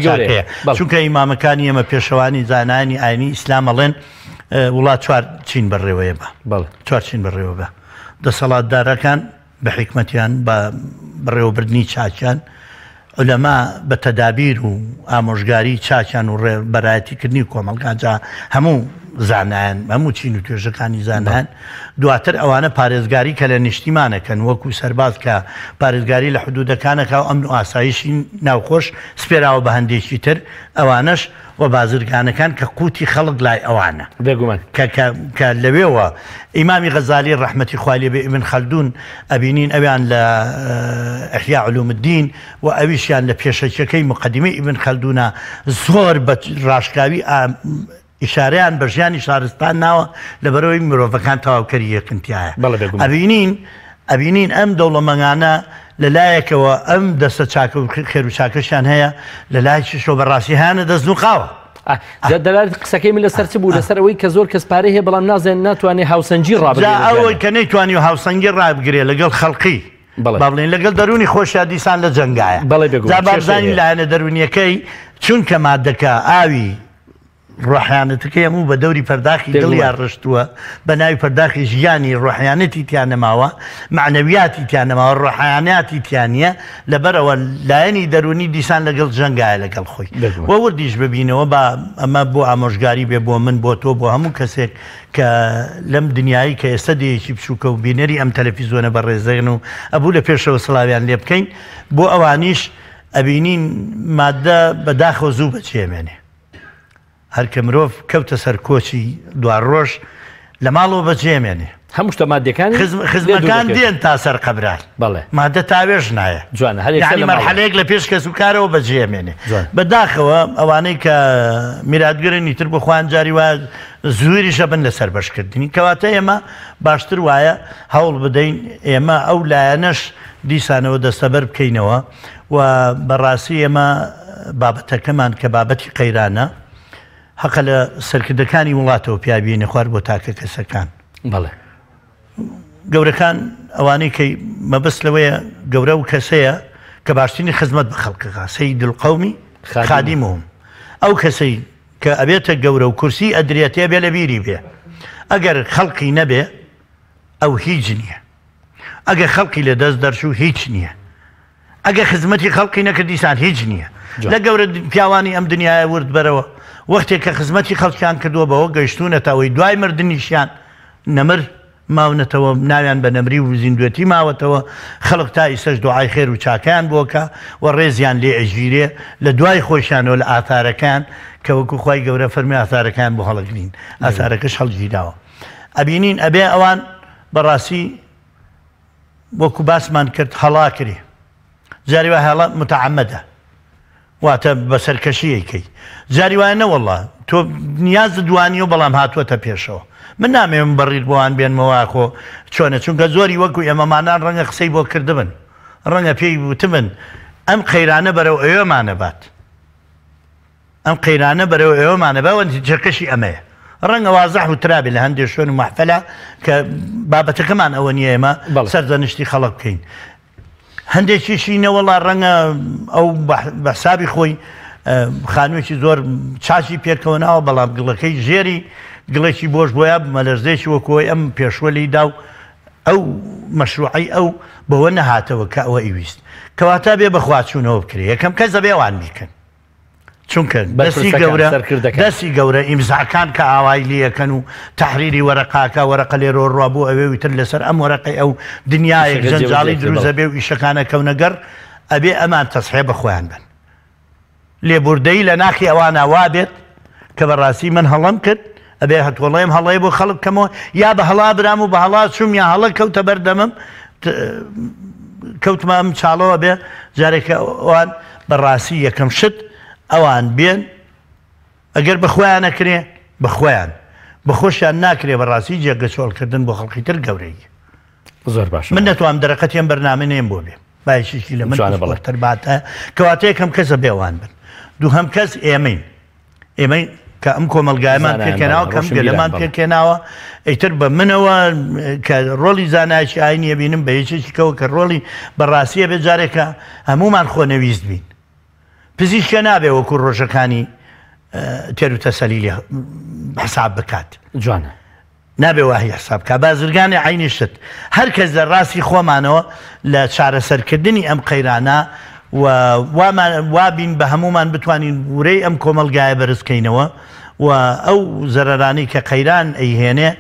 چاکەیە چونکە ئیمامەکانی ئێمە پێشەوانی زانانی ئاینی ئیسلام ئەڵێن وڵات چوار چین بەڕێوەیە بە چوار چین بەڕێوە بە دەسەڵاتدارەکان بە حکمەتیان بە بەڕێوەبردنی چاکیان علەما بە تەدابیر و ئامۆژگاری چاکیان و بەرایەتیکردنی کۆمەلگاجا هەموو زانایان هەموو چین و توێژەکانی زانایان دواتر ئەوانە پارێزگاری کە لە نیشتیمانەکەن وەکو سەرباز کە پارێزگاری لە حدودەکانەکە و ئەمن و ئاسایشی ناوخۆش سپێراوە بە هەندێکی تر ئەوانەش و بازرگانەکان کە قوتی خەڵک لای ئەوانە بێگومان کە لەوێەوە ئیمامی غەزالی ڕەحمەتی خوای لێ بێ ئیبن خەلدون ئەبینین ئەویان لە ئەحیا علوم الدین و ئەویشیان لە پێشەکەی مقدمەی ئیبن خەلدونە زۆر بە ڕاشکاوی ئیشارەیان بە ژیانی شارستان ناوە لەبەرەوەی مرۆڤەکان تەواوکەری یەکتیایە ئەبینین ئەم دەوڵەمەنگانە لەلایەکەوە ئەم دەستە چاکە و خێر و چاکەشیان هەیە لە لایشەوە بەڕاستی هەیە دەستنوقاوە دەلات قسەکەی من لەسەر چ بوو لەسەرەوەی کە زۆر کەس پارەی هەیە بەڵام نازێن ناتوانێت هاوسەنجی ڕابگرێت ئەوەی کە نەیتوانی و هاوسەنگی ڕابگرێت لەگەڵ خەڵقی بڵێن لەگەڵ دەرونی خۆشیان دیسان لە جەنگایە بابزانین لایەنە دەرونیەکەی چونکە مادەکە ئاوی ڕۆحیانەتەکەی هەموو بە دەوری پەرداخی دڵیان ڕشتووە بە ناوی پەرداخی ژیانی ڕۆحیانەتی تیانەماوە معنەویاتی تیانەماوە ڕۆحیاناتی تیانە لەبەرەوە لایەنی دەرونی دیسان لەگەڵ جەنگایە لەگەڵ خۆی وە وردیش ببینەوە بە ئەمە بۆ ئامۆژگاری بێ بۆ من بۆ تۆ بۆ هەموو کەسێک کە لەم دنیایی کە ئێستا دەیەکی بچووکە و بینەری ئەم تەلەڤیزۆنە بەڕێزەین و ئەبوو لە پێشەوە سڵاویان لێ بکەین بۆ ئەوانیش ئەبینین مادە بەداخەوە زوو بەچێمێنێ هەرکە مرۆڤ کەوتە سەر کۆچی دوار ڕۆژ لە ماڵەوە بەجێمێنێ هەموو شتە مادیەکان خزمەکان دێن تا سەر قەبران بەڵێ مادە تاوێژ نایە جوانە یعنی مەرحەلەیەک لە پێش کەس و کارەوە بەجێمێنێ بەداخەوە ئەوانەی کە میراتگرنی تر بخوان جاری وایە زووریشە بن لەسەر بەشکردنی کەواتە ئێمە باشتر وایە هەوڵ بدەین ئێمە ئەو لایەنەش دیسانەوە دەستەبەر بکەینەوە و بەڕاستی ئێمە بابەتەکەمان کە بابەتی قەیرانە حەقە لە سەرکردەکانی وڵاتەوە پیابێنێ خوارد بۆ تاکە کەسەکان بەڵێ گەورەکان ئەوانەی کە مەبەست لەوەیە گەورە و کەسەیە کە باشترینی خزمەت بە خەڵکەکە سەیید القەومی خادیمهم ئەو کەسەی کە ئەبێتە گەورە و کورسی ئەدرێتێ بێ لە بیری بێ ئەگەر خەڵقی نەبێ ئەو هیچ نییە ئەگەر خەڵقی لە دەست دەرچوو هیچ نییە ئەگەر خزمەتی خەڵقی نەکردیسان هیچ نییە لە گەورە پیاوانی ئەم دنیاە ورد بەرەوە وەختێک کە خزمەتی خەڵکیان کردووە بەوە گەیشتونەتەوەی دوای مردنیشیان نەمر ماونەتەوە ناویان بە نەمری و زیندوێتی ماوەتەوە خەڵک تا ئیسەش دوعای خێر و چاکیان بۆکە و ڕێزیان لێ ئەژیرێ لە دوای خۆشیانەوە لە ئاثارەکان کە وەکو خی گەورە فەرمی ئاثارەکان بۆ هەڵەگرین ئاثارەکەش هەڵگیراوە ئەبینین ئەبێ ئەوان بەڕاستی وەکو باسمان کرد هەڵا کرێ جاری وای هەڵا متعەمەدە واتە بەسەرکەشیەکەی جاری وایە نەوەڵڵا تۆ نیاز دوانیە و بەڵام هاتووەتە پێشەوە من نامێم بەڕیت بۆوان بێنمەوە خۆ چۆنە چونکە زۆری وەکو ئێمەمانان ڕەنگە قسەی بۆ کردبن ڕەنگە پێی وتمن ئەم قەیرانە بەرەو ئێوەمانە بات ئەم قەیرانە بەرەو ئێوەمانە بە نتیجەکەشی ئەمەیە ڕەنگە وازەح و ترابێ لە هەندێک شوێن و مەحفەلە کە بابەتەکەمان ئەوە نیە ئێمە سەردەنیشتی خەڵک بکەین هەندێکیشی نەوەڵا ڕەنگە ئەو بە حسابی خۆی خانوویەکی زۆر چاچی پێکەوە ناوە بەڵام گڵەکەی ژێری گڵێکی بۆش بۆیە مەلەرزێکی وەکۆی ئەم پێشوەلیدا و ئەو مەشروعی ئەو بەوە نەهاتەوە کە ئەوە ئیویست کەواتە بێ بەخواچوونەوە بکرێ یەکەم کەس دەبێ ئەوان بیکەن چونکە دەستی گەورە ئیمزاکان کە ئاوای لەکەن و تەحریری وەرەقاکە وەرەقە لێرۆ ڕابوو ئەوێ وتر لەسەر ئەم وەرەقی ئەو دنیایەک جەنجاڵی دروزە بێ و ئیشەکانە کەونەگەر ئەبێ ئەمان تەسحێ بەخۆیان بن لێبوردەی لە ناخی ئەوانە وا بێت کە بەڕاستی من هەڵم کرد ئەبێ هەتوڵەیم هەڵەیە بۆ خەڵک کەمەوە یا بە هەڵا برام و بە هەڵا چوم یا هەڵە کەوتە بەردەمم کەوتمە ئەم چاڵەوە بێ جارێکە ئەوان بەڕاستی یەکەم شت ئەوان بێن ئەگەر بەخۆیان نەکرێ بەخۆیان بەخۆشیان ناکرێ بەڕاستی جێگە چۆڵکردن بۆ خەڵکی تر گەورەی زۆر باش من نەتوانم دەرەقەتیان بەرنامە نێم بۆ بێ باشیشی لە من بەڵتر باتە کەواتە یەکەم کەسە بێوان بن دووهەم کەس ئێمەی کە ئەم کۆمەلگایمان پێکەناوە کەم گەلەمان پێکێناوە ئەیتر بە منەوە کە ڕۆلی زانایکی ئاینیە بینم بە یەکێکیکەوە کە ڕۆلی بەڕاستیە بێ جارێکە هەمومان خۆنەویست بین پزیشکە نابێ وەکو ڕۆژەکانی تێر و تەسەلی لێ حساب بکات جوانە نابێ وای حساب بکات بازرگانی عینی شت هەر کەس لە ڕاستی خۆمانەوە لە چارەسەرکردنی ئەم قەیرانە وابین بە هەمومان بتوانین ورەی ئەم کۆمەلگایە بەرزکەینەوە و ئەو زەرەرانی کە قەیران ئەیهێنێ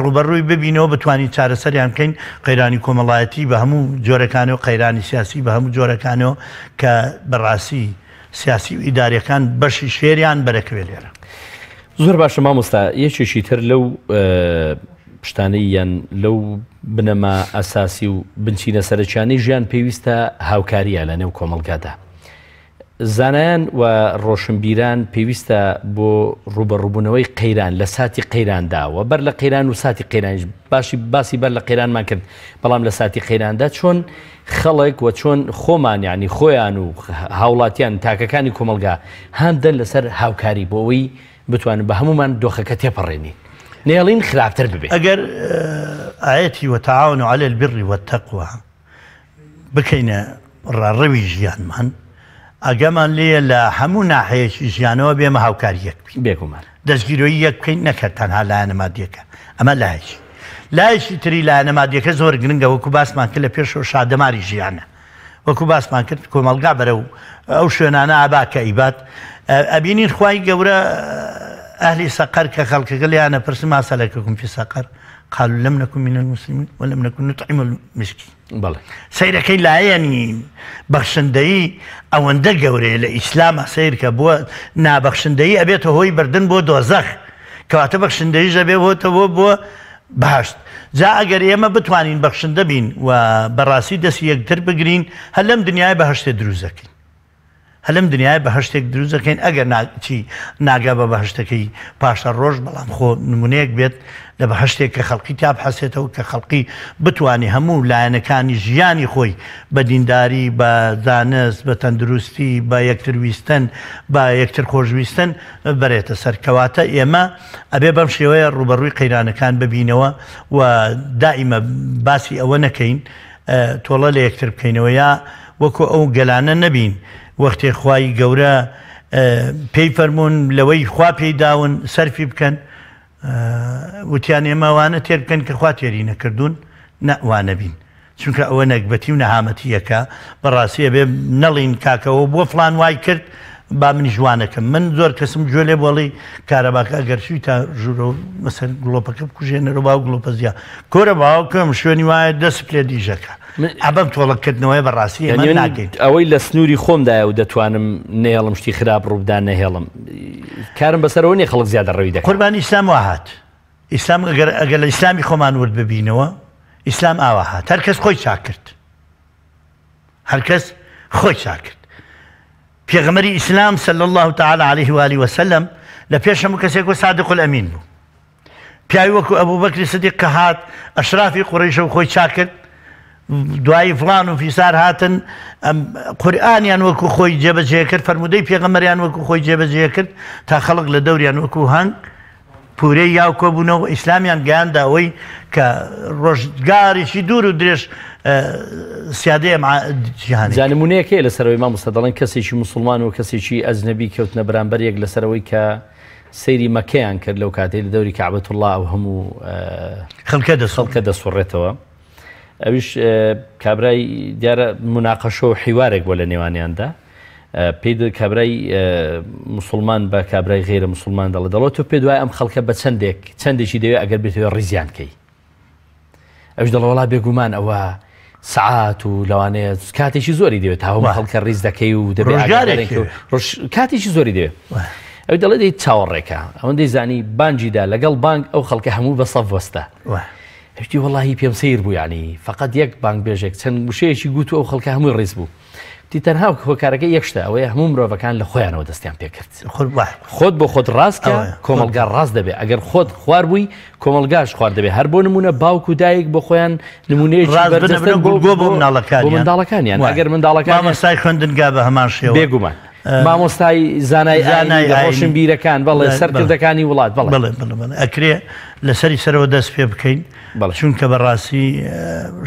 ڕوبەڕووی ببینەوە بتوانین چارەسەریان بکەین قەیرانی کۆمەڵایەتی بە هەموو جۆرەکانەوە قەیرانی سیاسی بە هەموو جۆرەکانەوە کە بەڕاستی سیاسی و ئیداریەکان بەشی شێریان بەرەکەوێ لێرە زۆر باشە مامۆستا یەکێکی تر لەو شتانەی یان لەو بنەما ئەساسی و بنچینە سەرچیانەی ژیان پێویستە هاوکاریە لە نێو کۆمەڵگادا زانایان و ڕۆشنبیران پێویستە بۆ ڕوبەڕووبوونەوەی قەیران لە ساتی قەیرانداوە بەر لە قەیران و ساتی قەیران باسی بەر لە قەیرانمان کرد بەڵام لە ساتی قەیراندا چۆن خەڵک و چۆن خۆمان یعنی خۆیان و هاوڵاتیان تاکەکانی کۆمەلگا هەندن لەسەر هاوکاری بۆ ئەوەی بتوانن بە هەمومان دۆخەکە تێپەڕێنی نێڵین خراپتر ببێت ئەگەر ئاەتی وتعاون على البر والتقوى بکەینە ڕاڕەوی ژیانمان ئەگەمان لێ لە هەموو ناحەیەکی ژیانەوە بێمە هاوکاری یەک بین بێگومان دەستگیرۆیی یەک بکەین نەکرد تەنها لایەنە مادیەکە ئەمە لایەکی تری لایەنە مادیەکە زۆر گرنگە وەکو باسمان کرد لە پێشەوە شادەماری ژیانە وەکو باسمان کرد کۆمەڵگا بەرە و ئەو شوێنانە ئاباکە ئیبات ئەبینین خوای گەورە ئەهلی سەقەر کە خەڵکەکە لێیانە پرسم ماسەلەکەکم فی سەقەر قالوا لم نكن من المسلمين ولم نكن نطعم المسكين بەڵێ سەیرەکەی لایەنی بەخشندەیی ئەوەندە گەورەیە لە ئیسلامە سیر کە بووە نابەخشندەیی ئەبێتە هۆی بردن بۆ دۆزەخ کەواتە بەخشندەیی ژەبێ بۆتەوە بۆ بەهەشت جا ئەگەر ئێمە بتوانین بەخشندە بین و بەڕاستی دەستی یەکتر بگرین هەر لەم دنیای بەهەشتێ دروستەکەین هەر لەم دنیای بەهەشتێک دروستەکەین ئەگەر چی ناگا بە بەهەشتەکەی پاشە ڕۆژ بەڵام خۆ نمونەیەک بێت لە بەهەشتێک کە خەڵقی تاب حەسێتەوە کە خەڵقی بتوانێ هەموو لایەنەکانی ژیانی خۆی بە دینداری بە زانست بە تەندروستی بە یەکتر ویستن بە یەکتر خۆشویستن بەرێتە سەرکەواتە ئێمە ئەبێ بەم شێوەیە ڕوبەڕووی قەیرانەکان ببینەوە و دائیمە باسی ئەوە نەکەین تۆڵە لە یەکتر بکەینەوە یا وەکو ئەو گەلانە نەبین وەختێ خوای گەورە پێی فەرمونون لەوەی خوا پێی داون سەرفی بکەن وتیان ئێمەوانە تێر بکەن کە خوا تێری نەکردوون نەوانە بین چونکە ئەوە نەکبەتی و نەهامەتیەکە بەڕاستیە بێ نەڵین کاکەەوە بۆ فلان وای کرد با منی جوانەکەم من زۆر کەسم گوێ لێ بۆڵی کارەباکە ئەگەر شووی تا ژوورە مەسەر گڵۆپەکە بکوژێنەرە باو گڵۆپە زییا کۆرە باوکەم شوێنی وایە دەست پێ دیژەکە ئەبەم تۆڵەکردنەوەی بەڕاستی ئێمە ناگەین ئەوەی لە سنووری خۆمدایە و دەتوانم نێڵم شتی خراپ ڕووبدان نەهێڵم کارم بەسەرەوە نیە خەڵک زیادە ڕەوی دەکەن قوربانی ئیسلام وا هات ئیسلام ئەگەر لە ئیسلامی خۆمان ورد ببینەوە ئیسلام ئاوا هات هەر کەس خۆی چاکرد هەر کەس خۆی چاکرد پێغەمبەری ئیسلام صلی الله تعالی علیه و آله وسلم لە پێش هەموو کەسێک صادق الئەمین بوو پیاوی وەکو ئەبوو بەکری سیدیق کە هات ئەشرافی قوڕەیشە و خۆی چاکرد دوایی فڵان و فیسار هاتن قورئانیان وەکو خۆی جێبەجێ کرد فەرمودەی پێغەمبەریان وەکو خۆی جێبەجێ کرد تا خەڵک لە دەوریان وەکو هەنگ پورەی یاو کۆبوونەوە ئیسلامیان گەیاندا ئەوەی کە ڕۆژگارێکی دوور و درێژ سیادەیە جیهانی زانمونەیەکەیە لەسەرەوەی مامۆستا دەڵێن کەسێکی موسڵمان و کەسێکی ئەجنەبی کەوتنە بەرامبەرێک لەسەرەوەی کە سەیری مەکەیان کرد لەو کاتەی لە دەوری کەعبەت الله ئەو هەموو خەڵکە دەسوڕێتەوە ئەویش کابرای دیارە مناقەشە و حیوارێک بۆ لە نێوانیاندا پێی کابرای موسڵمان بە کابرای غێرە موسڵمان دەڵێت تۆ پێ دوای ئەم خەڵکە بە چەندێکی دەوێت ئەگەر بێتەوە ڕیزیان کەی ئەوش دەڵێ وەڵا بێگومان ئەوە سعات و لەوانەیە کاتێکی زۆری دەوێت تا هەموو خەڵکە ڕیز دەکەی و دەبێت کاتێکی زۆری دەوێت ئەو دەڵێت دەیت چاوەڕێکە ئەوەندەی زانی بانجیدا لەگەڵ بانگ ئەو خەڵکە هەموو بە سەف وەستە هەشتی وەڵاهی پێم سیر بوو ینی فقط یەک بانگ بێژێک چەند وشەیەکی گوت و ئەو خەڵکە هەمووی ڕیز بوو تی تەنها هۆکارەکە یەکشتە ئەوەیە هەموو مرۆڤەکان لە خۆیانەوە دەستیان پێکرد خۆت بۆ خۆت ڕاستکە کۆمەلگا ڕاست دەبێت ئەگەر خۆت خوار بووی کۆمەلگاش خوار دەبێت هەر بۆ نمونە باوک و دایک بۆ خۆیان نمونەیەکی بۆ منداڵەکانیان ئەگەر منداڵەکان مامۆستای خوێندنگا بە هەمان شێوە بێگومان مامۆستای زانای ڕۆشن بیرەکان بەڵێ سەرکردەکانی وڵات بڵێ ئەکرێ لەسەری سەرەوە دەست پێ بکەین چونکە بەڕاستی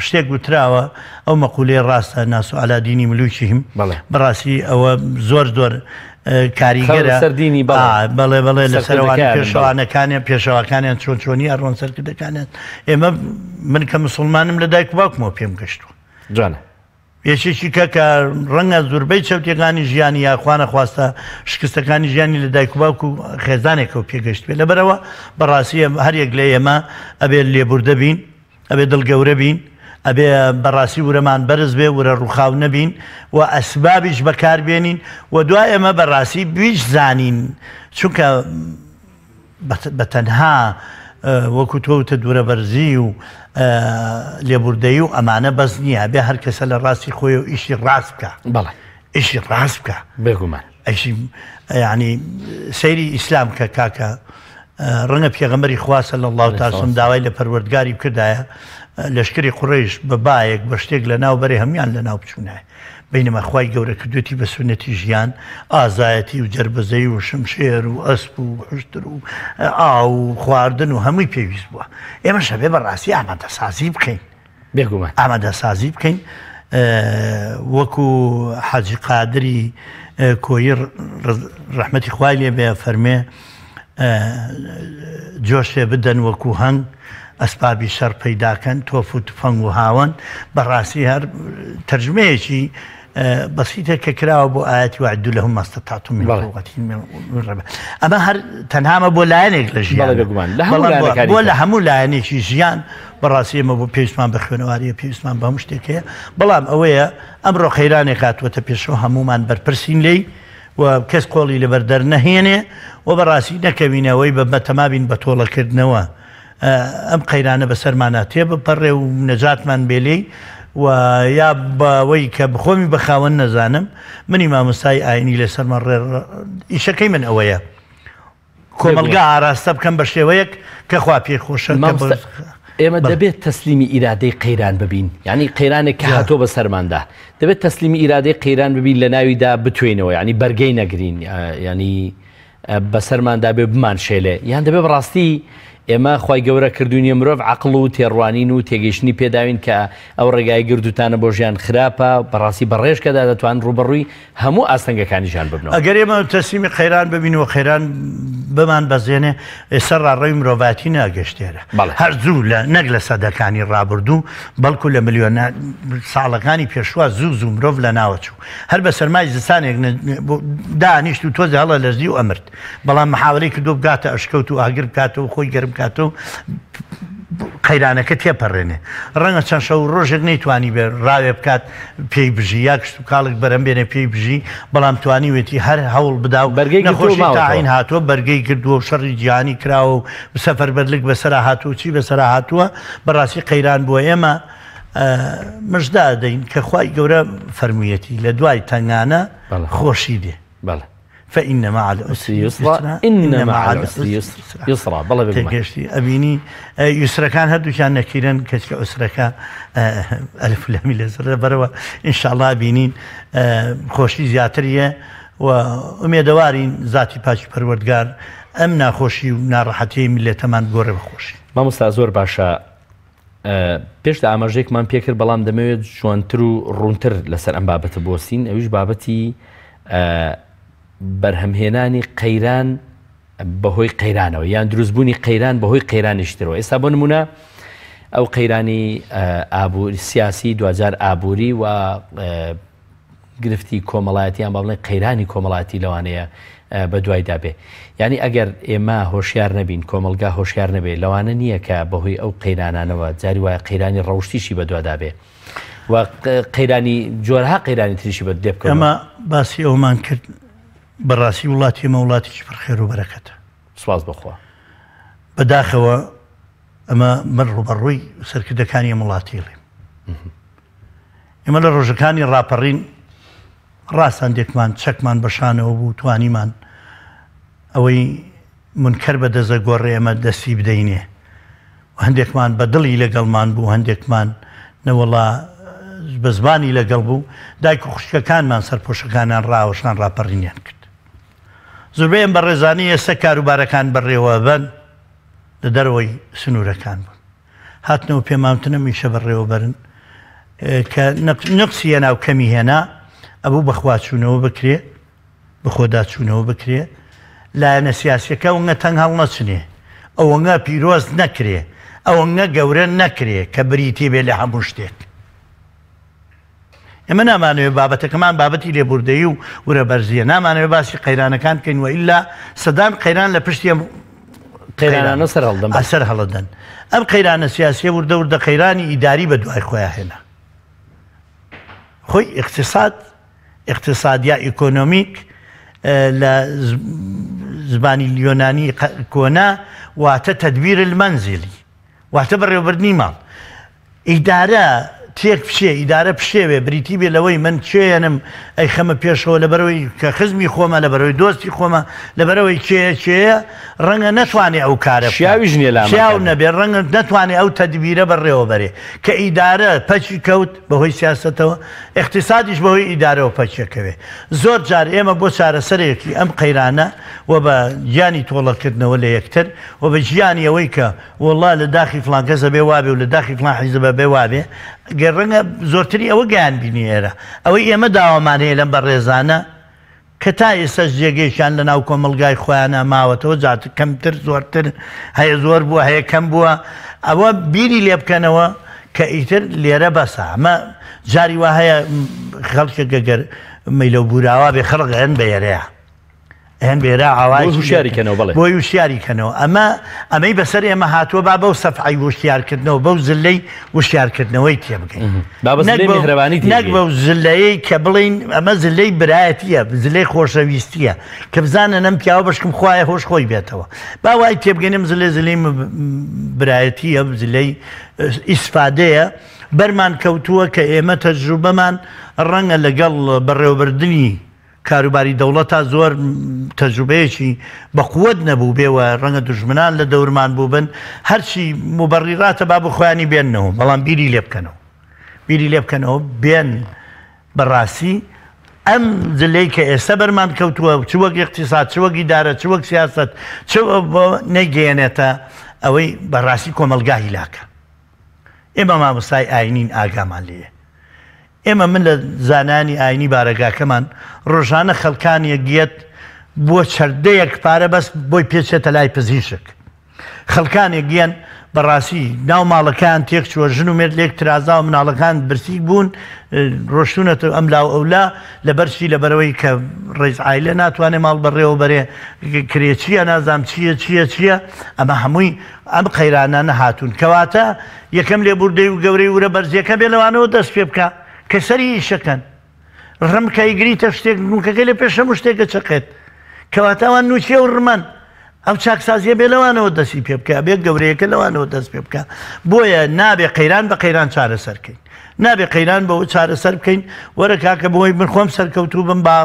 شتێک گوتراوە ئەو مەقولەی ڕاستە ناس و عەلا دینی ملوکیهم بەڕاستی ئەوە زۆر کاریگەرە سەردینی بەڵێ لەسەرەوانی پێشەوەکانیان چۆنی ئەڕۆن سەرکردەکانیان ئێمە من کە موسڵمانم لە دایک و باوکمەوە پێم گەشتووە جوانە یەکێکی کە ڕەنگە زۆربەی چەوتێکانی ژیانی یاخواانە خواستە شکستەکانی ژیانی لە دایک و باوک و خێزانێکەوە پێگەشت بێت لەبەرەوە بەڕاستی هەریەک لە ئێمە ئەبێ لێبوردە بین ئەبێ دڵگەورە بین ئەبێ بەڕاستی ورەمان بەرز بێ ورە ڕووخاو نەبین و ئەسبابیش بەکاربێنین و دوای ئەمە بەڕاستی بیش زانین چونکە بەتەنها وەکو تۆوتە دوورە بەرزی و لێبوردەیی و ئەمانە بەس نییە بێ هەر کەسە لە ڕاستی خۆی و ئیشی ڕاست بکە بەڵێ ئیشی ڕاست بکە بێگومان ئەیشی ینی سەیری ئیسلام کە کاکە ڕەنگە پێغەمبەری خوا صلی الله تاسم داوای لە پەروەردگاری بکردایە لەشکری قوڕیش بە بایەک بە شتێک لە ناو بەرێ هەمویان لە ناو بچوونایە بینەمە خوای گەورە کردوێتی بە سونەتی ژیان ئازایەتی و جەربەزەی و شمشێر و ئەسپ و حشتر و ئاو و خواردن و هەمووی پێویست بووە ئێمە شەبێ بەڕاستی ئامادەسازی بکەین بێگومان ئامادەسازی بکەین وەکو حاجی قادری کۆیی ڕەحمەتی خوای لێ بێ فەرمێ جۆشێ بدەن وەکو هەنگ ئەسپابی شەڕ پەیداکەن تۆف و تفەنگ و هاوەن بەڕاستی هەر تەرجمەیەکی بەسیتە کە کراوە بۆ ئاەتی وعدوا لەهم ما استطعتم من قوة ئەمە هەر تەنهامە بۆ لایەنێک لە ژیان بۆ لە هەموو لایەنێکی ژیان بەڕاستی ئێمە بۆ پێویستمان بە خوێنەوەریە پێویستمان بە هەموو شتێکەیە بەڵام ئەوەیە ئەمڕۆ خەیرانێک هاتووەتە پێشەوە هەمومان بەرپرسین لێی و کەس کۆڵی لەبەر دەرنەهێنێ و بەڕاستی نەکەوینەوەی بە بەتەمابین بە تۆڵەکردنەوە ئەم قەیرانە بەسەرمانە تێبپەڕێ و نەجاتمان بێلەی و یا بەوەی کە بخۆمی بەخاوەن نەزانم منی مامۆستای ئاینی لەسەرمان ئیشەکەی من ئەوەیە کۆمەلگا ئاراستە بکەم بە شێوەیەک کە خوا پێخۆشە ئێمە دەبێت تەسلیمی ئیرادەی قەیران ببین یعنی قەیرانێک کە هاتۆ بە سەرماندا دەبێت تەسلیمی ئیرادەی قەیران ببین لە ناویدا بتوێنەوە ینی بەرگەی نەگرین ینی بەسەرماندا بێ بمان شێلێ یان دەبێت بەڕاستی ئێمە خی گەورە کردوونی مرۆڤ عقل و تێڕوانین و تێگەیشتنی پێداوین کە ئەو ڕێگای گردوتانە بۆ ژیان خراپە بەڕاستی بەڕێژکەدا دەتوان ڕوبەڕووی هەموو ئاستەنگەکانیشان ببنەوە ئەگەر ئێمە تەسلیمی قەیران ببینەوە خەیران بمان بەزێنێ ئێستا ڕاڕەوی مرۆڤاتی ناگەشتێرە هەر زوو لە نەک لە سەدەکانی ڕابردوو بەڵکو لە ملیۆن ساڵەکانی پێشوە زوو مرۆڤ لە ناوەچوو هەر بە سەرمای زستانێک دانیشت و تۆزی هەڵە لەرزی و ئەمرد بەڵام محاوەی کردو بگاتە ئەشکەوت و ئاگر بکاتەوە خۆی گەرم کاتەوە قەیرانەکە تێپەڕێنێ ڕەنگە چەند شەو ڕۆژێک نەیتوانی بێ ڕاوێ بکات پێی بژی یا کشت و کاڵک بەرەم بێنێ پێی بژی بەڵام توانی وێتی هەر هەوڵ بدا و نەخۆشی تاعین هاتووە بەرگەی کردووە و شەڕی جیهانی کراوە و سەفەر بەرلک بەسەرا هاتووە چی بەسەرا هاتووە بەڕاستی قەیران بووە ئێمە مژدا دەین کە خوای گەورە فەرموویەتی لە دوای تەنگانە خۆشی دێ فإن مع العسر يسرا إن مع العسر يسرا بەڵێ تێگەشتی ئەبینی یوسرەکان هەردووچیان نەکیرن کەچکە ئوسرەکە ئەلف لەمی لەزرە بەرەوە ئینشاءڵڵا بینین خۆشی زیاتریە و ئومێدەوارین ذاتی پاکی پەروەردگار ئەم ناخۆشی و ناڕەحەتیی میلەتەمان گۆڕێ بەخۆشی مامۆستا زۆر باشە پێشدا ئاماژەیەکمان پێکرد بەڵام دەمەوێت جوانتر و ڕوونتر لەسەر ئەم بابەتە بۆسین ئەویش بابەتی بەرهەمهێنانی قەیران بەهۆی قەیرانەوە یان دروستبوونی قەیران بەهۆی قەیرانیشترەوە ئێستا بۆ نمونە ئەو قەیرانی ئابووری سیاسی دوجار ئابووری و گرفتی کۆمەڵایەتیان با بڵێن قەیرانی کۆمەڵاتی لەوانەیە بە دوایدا بێ یعنی ئەگەر ئێمە هۆشیار نەبین کۆمەلگا هۆشیار نەبێ لەوانە نییە کە بەهۆی ئەو قەیرانانەوە جاری وایە قەیرانی ڕەوشتیشی بە دوادا بێ و قەیرانی جۆرها قەیرانی تریشی بە دێ بکەن ئەمە باسی ئەومان کرد بەڕاستی وڵاتی ئێمە وڵاتێکی پڕخێر و بەرەکەتە سواز بخوا بەداخەوە ئەمە من ڕوبەڕووی سەرکردەکانی ئەم وڵاتیڵێم ئێمە لە ڕۆژەکانی ڕاپەڕین ڕاستەندێکمان چەکمان بەشانەوە بوو توانیمان ئەوەی منکەر بە دەزە گۆڕێ ئەمە دەستی بدەینێ و هەندێکمان بە دڵی لەگەڵمان بوو هەندێکمان نەوەڵا بە زمانی لەگەڵ بوو دایک و خوشکەکانمان سەرپۆشەکانیان ڕاوەشان ڕاپەڕینیان کرد زۆربەیان بە ڕێزانی ئێستا کاروبارەکان بەڕێوە بن لە دەرەوەی سنوورەکان بوون هاتنەوە پێماوتنە میشە بەڕێوە بەرن کە نقسی هێنا و کەمی هێنا ئەبوو بەخواچوونەوە بکرێ بەخۆداچوونەوە بکرێ لایەنە سیاسیەکە وەنگە تەنگ هەڵ نەچنێ ئەوەنگە پیرۆز نەکرێ ئەوەنگە گەورە نەکرێ کە بریتێ بێ لە هەموو شتێک ئێمە نامانوێت بابەتەکەمان بابەتی لێبوردەیی و ورە بەرزیە نامانوێت باسی قەیرانەکان بکەین وە ئیلا سەدان قەیران لە پشتی قەیرانە سەر هەڵەدەن ئەم قەیرانە سیاسیە وردە وردە قەیرانی ئیداری بە دوای خۆیان هێنا خۆی اقتصاد یا ئیکۆنۆمیک لە زبانی یۆنانی کۆنا واتە تەدبیر المەنزلی واتە بەڕێوەبردنی ماڵ ئیدارە تێک پشێ ئیدارە پشێوێ بریتی بێ لەوەی من چێنم ئەی خەمە پێشەوە لە بەرەوەی کە خزمی خۆمە لە بەرەوەی دۆستی خۆمە لە بەرەوەی چێە ڕەنگە نەتوانێ ئەو کارە شیاو نەبێ ڕەنگە نەتوانێ ئەو تەدبیرە بەڕێوە بەرێ کە ئیدارە پەچی کەوت بەهۆی سیاسەتەوە اقتصادیش بەهۆی ئیدارەوە پەچەکەوێ زۆر جار ئێمە بۆ چارەسەرێکی ئەم قەیرانە و بە گیانی تۆڵەکردنەوە لە یەکتر و بە ژیانی ئەوەی کە وەڵڵا لە داخی فڵان کەسە بێ وابێ و لە داخی فڵان حیزبە بێ وابێ گەڕەنگە زۆرتری ئەوە گیان بینی ئێرە ئەوەی ئێمە داوامان هەیە لەم بە ڕێزانە کە تا ئێستاش جێگەیشان لە ناو کۆمەلگای خۆیانە ماوەتەوە جات کەمتر زۆرتر هەیە زۆر بووە هەیە کەم بووە ئەوە بیری لێ بکەنەوە کە ئیتر لێرە بەسە ئەمە جاری وا هەیە خەڵکێک گەگەر مەیلە بوراوە بێ خەڵق هەن بە ئێرەیە هەن بێرا ئاوای هوشیاریکەنەوە بڵێ بۆی وشیاریکەنەوە ئەمەی بەسەر ئێمە هاتووە با بەو سەفعی وشیارکردنەوە بەو زلەی وشیارکردنەوەی تێ بگەین نەک بەو زلەیەی کە بڵین ئەمە زلەی برایەتیە زلەی خۆشەویستیە کە بزانە نەم پیاوە بەشکم خوایە هۆش خۆی بێتەوە با وای تێبگەنم زلەی برایەتیە زلەی ئیسفادەیە بەرمان کەوتووە کە ئێمە تەجروبەمان ڕەنگە لەگەڵ بەڕێوەبردننی کاروباری دەوڵەتە زۆر تەجروبەیەکی بەقووت نەبوو بێوە ڕەنگە دوژمنان لە دەورمان بوو بن هەرچی مبەڕیراتە با بخۆیانی بێننەوە بەڵام بیری لێ بکەنەوە بێن بەڕاستی ئەم زلەی کە ئێستا بەرمان کەوتووە چ وەک اقتصاد چ وەک ئیدارە چ وەک سیاست چ نەیگەێنێتە ئەوەی بەڕاستی کۆمەلگا هیلاکە ئێمە مامۆستای ئاینین ئاگامان لێیە ئێمە من لە زانانی ئاینی بارەگاکەمان ڕۆژانە خەڵکانی گێت بۆ چەردەیەک پارە بەس بۆی پێچێتە لای پزیشک خەڵکانێک گیان بەڕاستی ناو ماڵەکان تێک چوە ژن و مێرد لێک ترازا و مناڵەکان برسی بوون ڕۆشتونەتە ئەم لاو ئەولا لەبەرچی لەبەرەوەی کە ڕێز عایلە ناتوانێت ماڵ بەڕێوە بەرێ کرێچیە نازام چییە ئەمە هەمووی ئەم قەیرانانە هاتوون کەواتە یەکەم لێبوردەی و گەورەی ورە بەرزیەکە بێ لەوانەوە دەست پێ بکە کە سەری ئیشەکەن ڕمکای گریتە شتێک نوکەکە لە پێشە شتێکە چقێت کەواتەوان نوچیە و ڕمان ئەو چاکسازیە بێ لەوانەوە دەستی پێ بکە بێ گەورەیەکە لەوانەوە دەست پێ بکە بۆیە نابێ قەیران بە قەیران چارەسەرکەین نابێ قەیران بەەوە چارەسەر بکەین وەرە کاکە بۆی من خۆم سەرکەوتوو بم با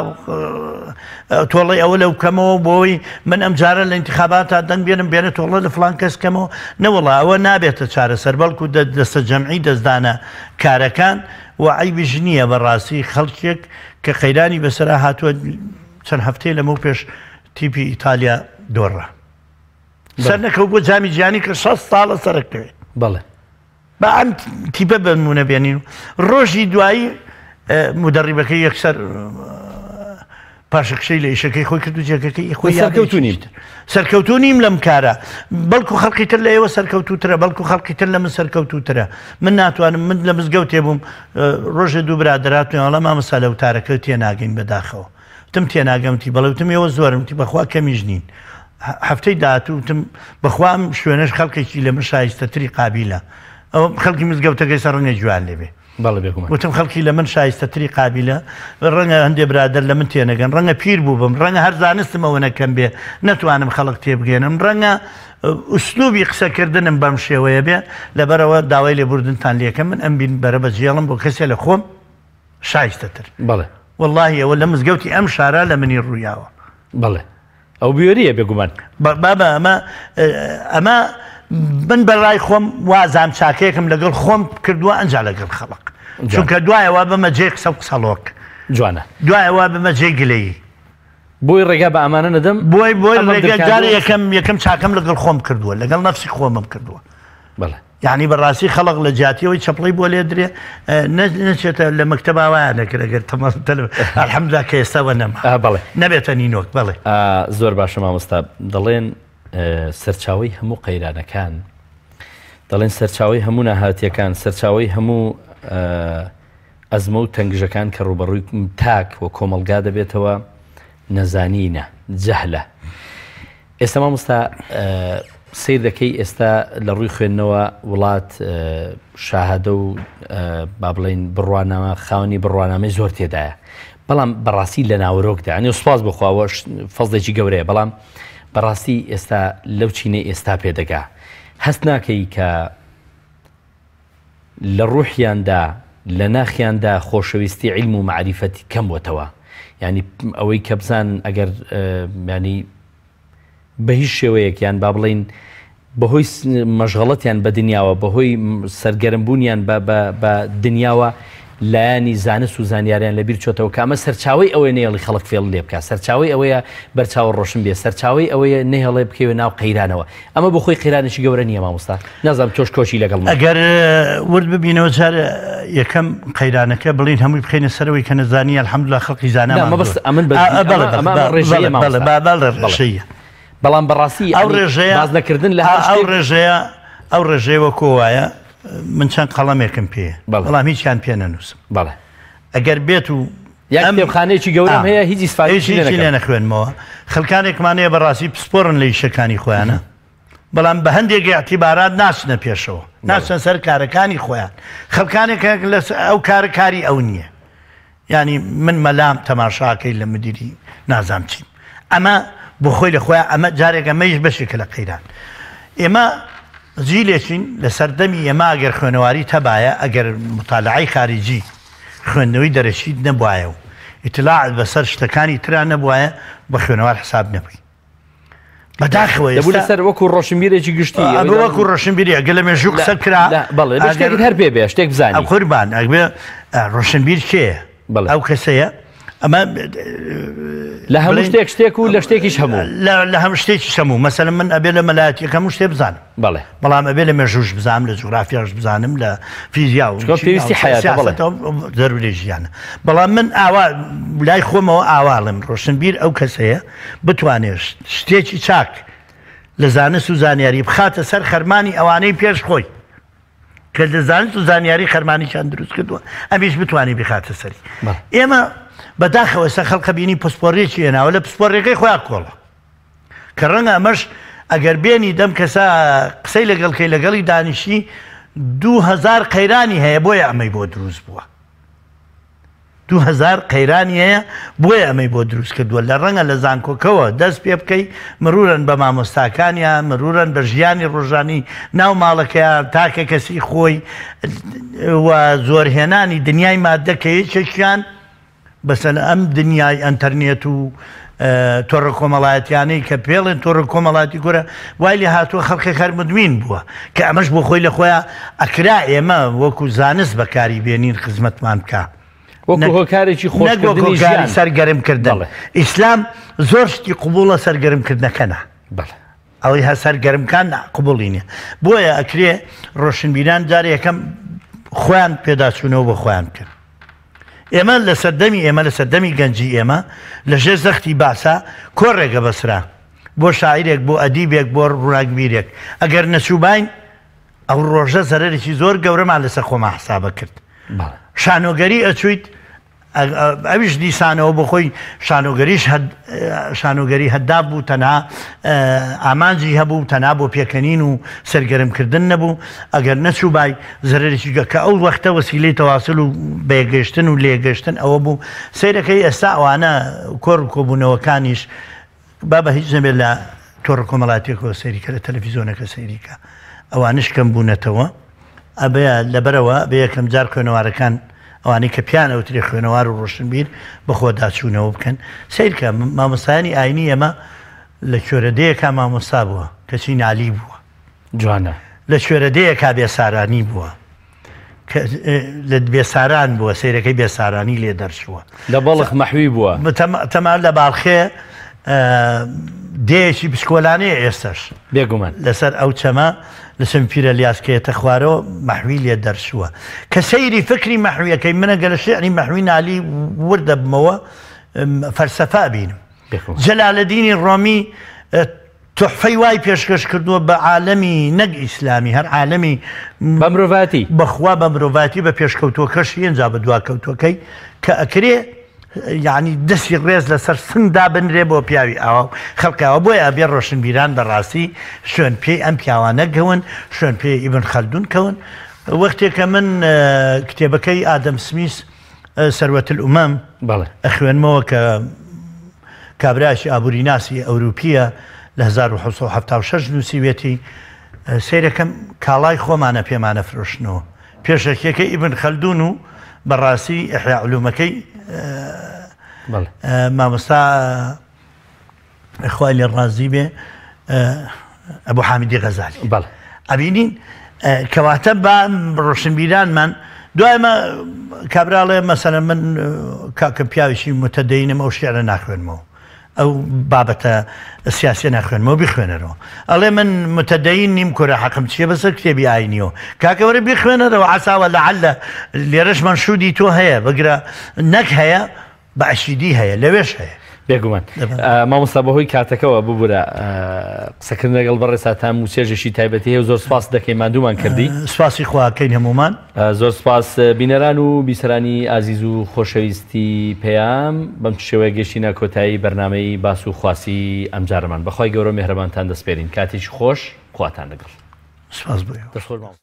تۆڵی ئەوە لەو کەمەوە بۆی من ئەم جارە لە ئینتیخاباتە دەنگ بێنم بێنە تۆڵە لە فلان کەس کەمەوە نەوەڵا ئەوە نابێتە چارەسەر بەڵکو دەستە جەمعی دەستدانە کارەکان و عیبیش نییە بەڕاستی خەڵکێک کە قەیرانی بەسەرا هاتووە چەند هەفتەیە لەمە پێش تیپی ئیتالیا دۆڕە سەر نەکەوت بۆ جامی گیانی کە 6 ساڵە سەرکەوێت بەڵێ بە ئەم تیپە بمونە بێنین ڕۆژی دوایی مدەڕیبەکەی یەکسەر پاشەکشەی لە ئیشەکەی خۆی کرد و جێگەکەی خۆی سەرکەوتو نیم لەم کارە بەڵکو خەڵکی تر لە ئێوە سەرکەوتوترە بەڵکو خەڵکی تر لە من سەرکەوتوترە من ناتوانم من لە مزگەوت تێبووم ڕۆژێ دوو برادراتوێ وەڵام مامەسا لە وتارەکە تێناگەین بەداخەوە وتم تێناگەمتی بەڵێوتم ئێوە زۆرمتی بەخوا کەمیش نین هەفتەی داهاتووتم بەخوام شوێنەش خەڵکێکی لە من شایستەتری قابیلە ئەو خەڵکی مزگەوتەکەی سەر ڕەنگە جوان لێبێ وتم خەڵکی لە من شایستەتری قابیلە ڕەنگە هەندێک برادەر لە من تێنەگەن ڕەنگە پیر بوو بم ڕەنگە هەر زانستمەوە نەکەم بێ نەتوانم خەڵک تێبگێنم ڕەنگە ئوسلوبی قسەکردنم بەم شێوەیە بێ لەبەرەوە داوای لێبوردنتان لێکەم من ئەم بین بەرە بەجێڵم بۆ کەسێ لە خۆم شایستەتر بەڵێ واللهی ئەوە لە مزگەوتی ئەم شارە لە منی ڕوویاوە بەڵێ ئەو بیۆریە بێگومان بابە ئەمە من بەڕای خۆم وازام چاکەیەکم لەگەڵ خۆم کردووە ئەنج لەگەڵ خەڵق چونکە دوایەوە بەمە جێ قسە و قسەڵۆک جوانە دوایەوە بمە جێ گلەیی بۆی ڕێگا بە ئەمانە نەدەم بۆی ڕێگەجارە یەکەم چاکەم لەگەڵ خۆم کردووە لەگەڵ نەفسی خۆمم کردووە بەڵێ یعنی بەڕاستی خەڵق لە جاتیەوەی چەپڵی بۆ لێ درێ نەچێتە لە مەکتەباوایە نەکرێگەر ئەلحەمدولیلا کە ئێستاوە نەما بەڵێ نەبێتە نینۆک بەڵێ زۆر باشە مامۆستا دەڵێن سەرچاوی هەموو قەیرانەکان دەڵێن سەرچاوی هەموو ناهاتیەکان سەرچاوی هەموو ئەزمە و تەنگژەکان کە ڕوبەڕووی تاک و کۆمەلگا دەبێتەوە نەزانینە جەهلە ئێستا مامۆستا سیر دەکەی ئێستا لە ڕووی خوێندنەوە وڵات شاهدە و با بڵێن بڕوانامە خاوەنی بڕوانامەی زۆر تێدایە بەڵام بەڕاستی لە ناوەرۆکدا ئەنی سوپاس بخواوە فەزڵێکی گەورەیە بەڵام بەڕاستی ئێستا لەو چینەی ئێستا پێدەگا هەست ناکەی کە لە ڕوحیاندا لە ناخیاندا خۆشەویستی عیلم و معریفەتی کەم وتەوە یعنی ئەوەی کە بزان ئەگەر ینی بە هیچ شێوەیەکیان با بڵین بەهۆی مەشغەڵەتیان بە دنیاوە بەهۆی سەرگەرمبوونیان بە دنیاوە لایانی زانست و زانیاریان لەبیر چۆتەوە کامە سەرچاوی ئەوەی نێڵی خەڵک فێڵ لێ بکە سەرچاوی ئەوەیە بەرچاو ڕۆشن بێ سەرچاوی ئەوەیە نێهڵێ بکەوێ ناو قەیرانەوە ئەمە بۆ خۆی قەیرانێکی گەورە نییە مامۆستا نازانم تۆش کۆچی لەگەڵ ئەگەر ورد ببینەوە جار یەکەم قەیرانەکە بڵین هەمووی بخینە سەرەوەی کە نەزانی الحەمدولیلا خەڵکی زانامان ڕێژەیە بەڵام بەڕاستی ئەو ڕێژەیە باز نەکردن لە ئەو ڕێژەیە کۆوایە من چەند قەڵەمێکم پێ بەڵام هیچیان پێ نەنووسم بەڵێ ئەگەر بێت و کتێبخانەیەکی گەورەم هەیە هیچ ئیسفادێکی لێ نەخوێنمەوە خەڵکانێکمانەیە بەڕاستی پسپۆرن لە یشەکانی خۆیانە بەڵام بە هەندێک اعتیبارات ناچنە پێشەوە ناچنە سەر کارەکانی خۆیان خەڵکانێک ئەو کاری ئەو نییە ینی من مەلام تەماشاکەی لە مدیری نازام چین ئەمە بۆ خۆی لە خۆیان ئەمە جارێک ئەمەیش بەشێکە لە قەیران ئێمە جیلێکین لە سەردەمی ئێمە ئەگەر خوێنەواری تەبایە ئەگەر مطالعەی خارجی خوێندنەوەی دەرەشید نەبوایە و ئیتلاعات بەسەر شتەکانی تران نەبوایە بە خوێنەوار حساب نەبووی بەداخەوە دەبوو لەسەر وەکو ڕۆشنبیرێکی گشتی وەکو ڕۆشنبیری ئەگەر لە مێژوو قسە کرا شتێک هەر پێ بێ شتێک بزانانی ئەو قوربان ئەگوێ ڕۆشنبیر کێیە ئەو کەسەیە ئەمە لە هەموو شتێک و لە شتێکیش هەموو لە هەموو شتێکی هەموو مەسەلەن من ئەبێ لە مەلایەتیەکە هەموو شتێ بزانم بەڵام ئەبێ لە مێژووش بزانم لە جوغرافیاش بزانم لە فیزیا و پێویستی حیاتە ضروری ژیانە بەڵام من لای خۆمەوە ئاواڵم ڕۆشنبیر ئەو کەسەیە بتوانێت شتێکی چاک لە زانست و زانیاری بخاتە سەر خەرمانی ئەوانەی پێش خۆی کە لە زانست و زانیاری خەرمانیشان دروست کردووە ئەمیش بتوانێت بخاتە سەری ئێمە بەداخەوە سە خەڵکە بینی پسپۆڕێکی هێناوە لە پسپۆڕێکەی خۆیان کۆڵە کە ڕەنگە ئەمەش ئەگەر بێنی دەم کەسا قسەی لەگەڵکەی لەگەڵی دانیشی 2000 قەیرانی هەیە بۆیە ئەمەی بۆ دروست بووە 2000 قەیرانی هەیە بۆیە ئەمەی بۆ دروست کردووە لە ڕەنگە لە زانکۆکەوە دەست پێ بکەی مرورن بە مامۆستاکانیان مرورن بە ژیانی ڕۆژانی ناو ماڵەکەیان تاکە کەسی خۆی و زۆرهێنانی دنیای مادە کە یەکێکیان بەسەر ئەم دنیای ئەنتەرنێت و تۆڕە کۆمەڵایەتیانەی کە پێڵێن تۆڕە کۆمەڵاتی گۆرە وای لێ هاتووە خەڵکی خەرمدوین بووە کە ئەمەش بۆ خۆی لە خۆیان ئەکرا ئێمە وەکو زانست بەکاری بێنین خزمەتمان بکە هۆکارێکی خۆشکردنی سەرگەرمکردن ئیسلام زۆر شتی قوبوڵە سەرگەرمکردنەکەنە ئەوەی هە سەرگەرمکان قوبوڵی نیە بۆیە ئەکرێ ڕۆشنبیران جارێ یەکەم خۆیان پێداچوونەوە بە خۆیان کرد ئێمە لە سەردەمی گەنجی ئێمە لە ژێر زەختی باسا کۆڕێگە بەسرا بۆ شاعیرێک بۆ ئەدیبێک بۆ ڕووناکبیرێک ئەگەر نەچووبین ئەو ڕۆژە زەرەرێکی زۆر گەورەمان لەسەر خۆمە حسابە کرد شانۆگەری ئەچویت ئەویش دیسانەوە بۆ خۆی شانۆگەری هەددا بوو تەنها ئامانجی هەبوو تەنها بۆ پێکەنین و سەرگەرمکردن نەبوو ئەگەر نەچوو بای زەرەرێکی کە ئەو وەختە وەسیلەی تەواصل و بێگەشتن و لێگەشتن ئەوە بوو سەیرەکەی ئێستا ئەوانە کۆڕ کۆبوونەوەکانیش با بە هیچ نەبێت لە تۆڕە کۆمەڵاتێکەوە سەیریکە لە تەلەڤیزۆنەکە سەیریکە ئەوانش کەم بوونەتەوە ئەبەیە لەبەرەوە بە یەکەم جار خوێنەوارەکان ئەوانەی کە پیان ئەوتری خوێنەوار و ڕۆشنبیر بەخۆ داچوونەوە بکەن سیرکە مامۆستایانی ئاینی ئەمە لە کوێرەدەیەکە مامۆستا بووە کەچی نالی بووە جوانە لە کوێرەدەیەکا بێسارانی بووە لە بێساران بووە سیرەکەی بێسارانی لێ دەرچووە لە بەڵخ مەحوی بووە تەمان لە باڵخێ دێشی پشکۆلانەیە ئێستش بێگومان لەسەر ئەو چەمە لە سمپیرە لیاسکەیەتە خوارەوە مەحوی لێ دەرچووە کە سەیری فکری مەحویەکەی منە گەلە شعری مەحوی نالی وردە بمەوە فەلسەفە بینم جەلالەدینی ڕۆمی تحفەی وای پێشکەش کردووە بە عالەمی نەک ئیسلامی هەر عالەمی بە مرۆڤاتی بەخوا بە مرۆڤاتی بە پێشکەوتوەکەشی ئێنجا بە دواکەوتوەکەی کە ئەکرێ یعنی دەستی ڕێز لەسەر سنگدا بنرێ بۆ پیاوی ئاوا خەڵکەوە بۆی ئەبێ ڕۆشنبیران بەڕاستی شوێن پێی ئەم پیاوانە گەون شوێن پێی ئیبن خەلدون کەون وەختێکە من کتێبەکەی ئادەم سمیس سەروەت الئومەم ئەخوێنمەوە کە کابرایشی ئابووریناسی ئەوروپیە لە 1976 نووسیوێتی سیرەکەم کاڵای خۆمانە پێمانە فرۆشتنەوە پێشەکێکە ئیبن خەلدون و بەڕاستی ئیحیا عولومەکەی مامۆستا خوای لێ ڕازی بێ ئەبوو حامیدی غەزالی ئەبینین کەواتە بە ڕۆشنبیرانمان دوایمە کابراڵێ مەسەنە من کاکە پیاویشی متەدەینم ئەو شعرە ناخوێنمەوە ئەو بابەتە سیاسی ناخوێنمەوە بخوێنەرەوە ئەڵێ من متەدەین نیم کۆرە حەقم چیە بەسەر کتێبی ئاینیەوە کاکەوەرە بخوێنەرەوە عساوە لەعەلە لێرەش منشودی تۆ هەیە بگرە نەک هەیە بە عەشیدی هەیە لەوێش هەیە بێگومان مامۆستا بەهۆی کاتەکەەوە ببوورە قسەکردن لەگەڵ بەڕێساتان و چێژێکی تایبەتی هەیە و زۆر سپاس دەکەی مادومان کردی سپاسی خواکەین هەمومان زۆر سپاس بینەران و بیسەرانی ئازیز و خۆشەویستی پێیام بەم شێوەیە گەشتینە کۆتایی بەرنامەی باس و خواسی ئەمجارمان بەخوای گەورە میهرەبانتان دەسپێرین کاتێکی خۆش خواتان لەگەڵ سپاس بۆ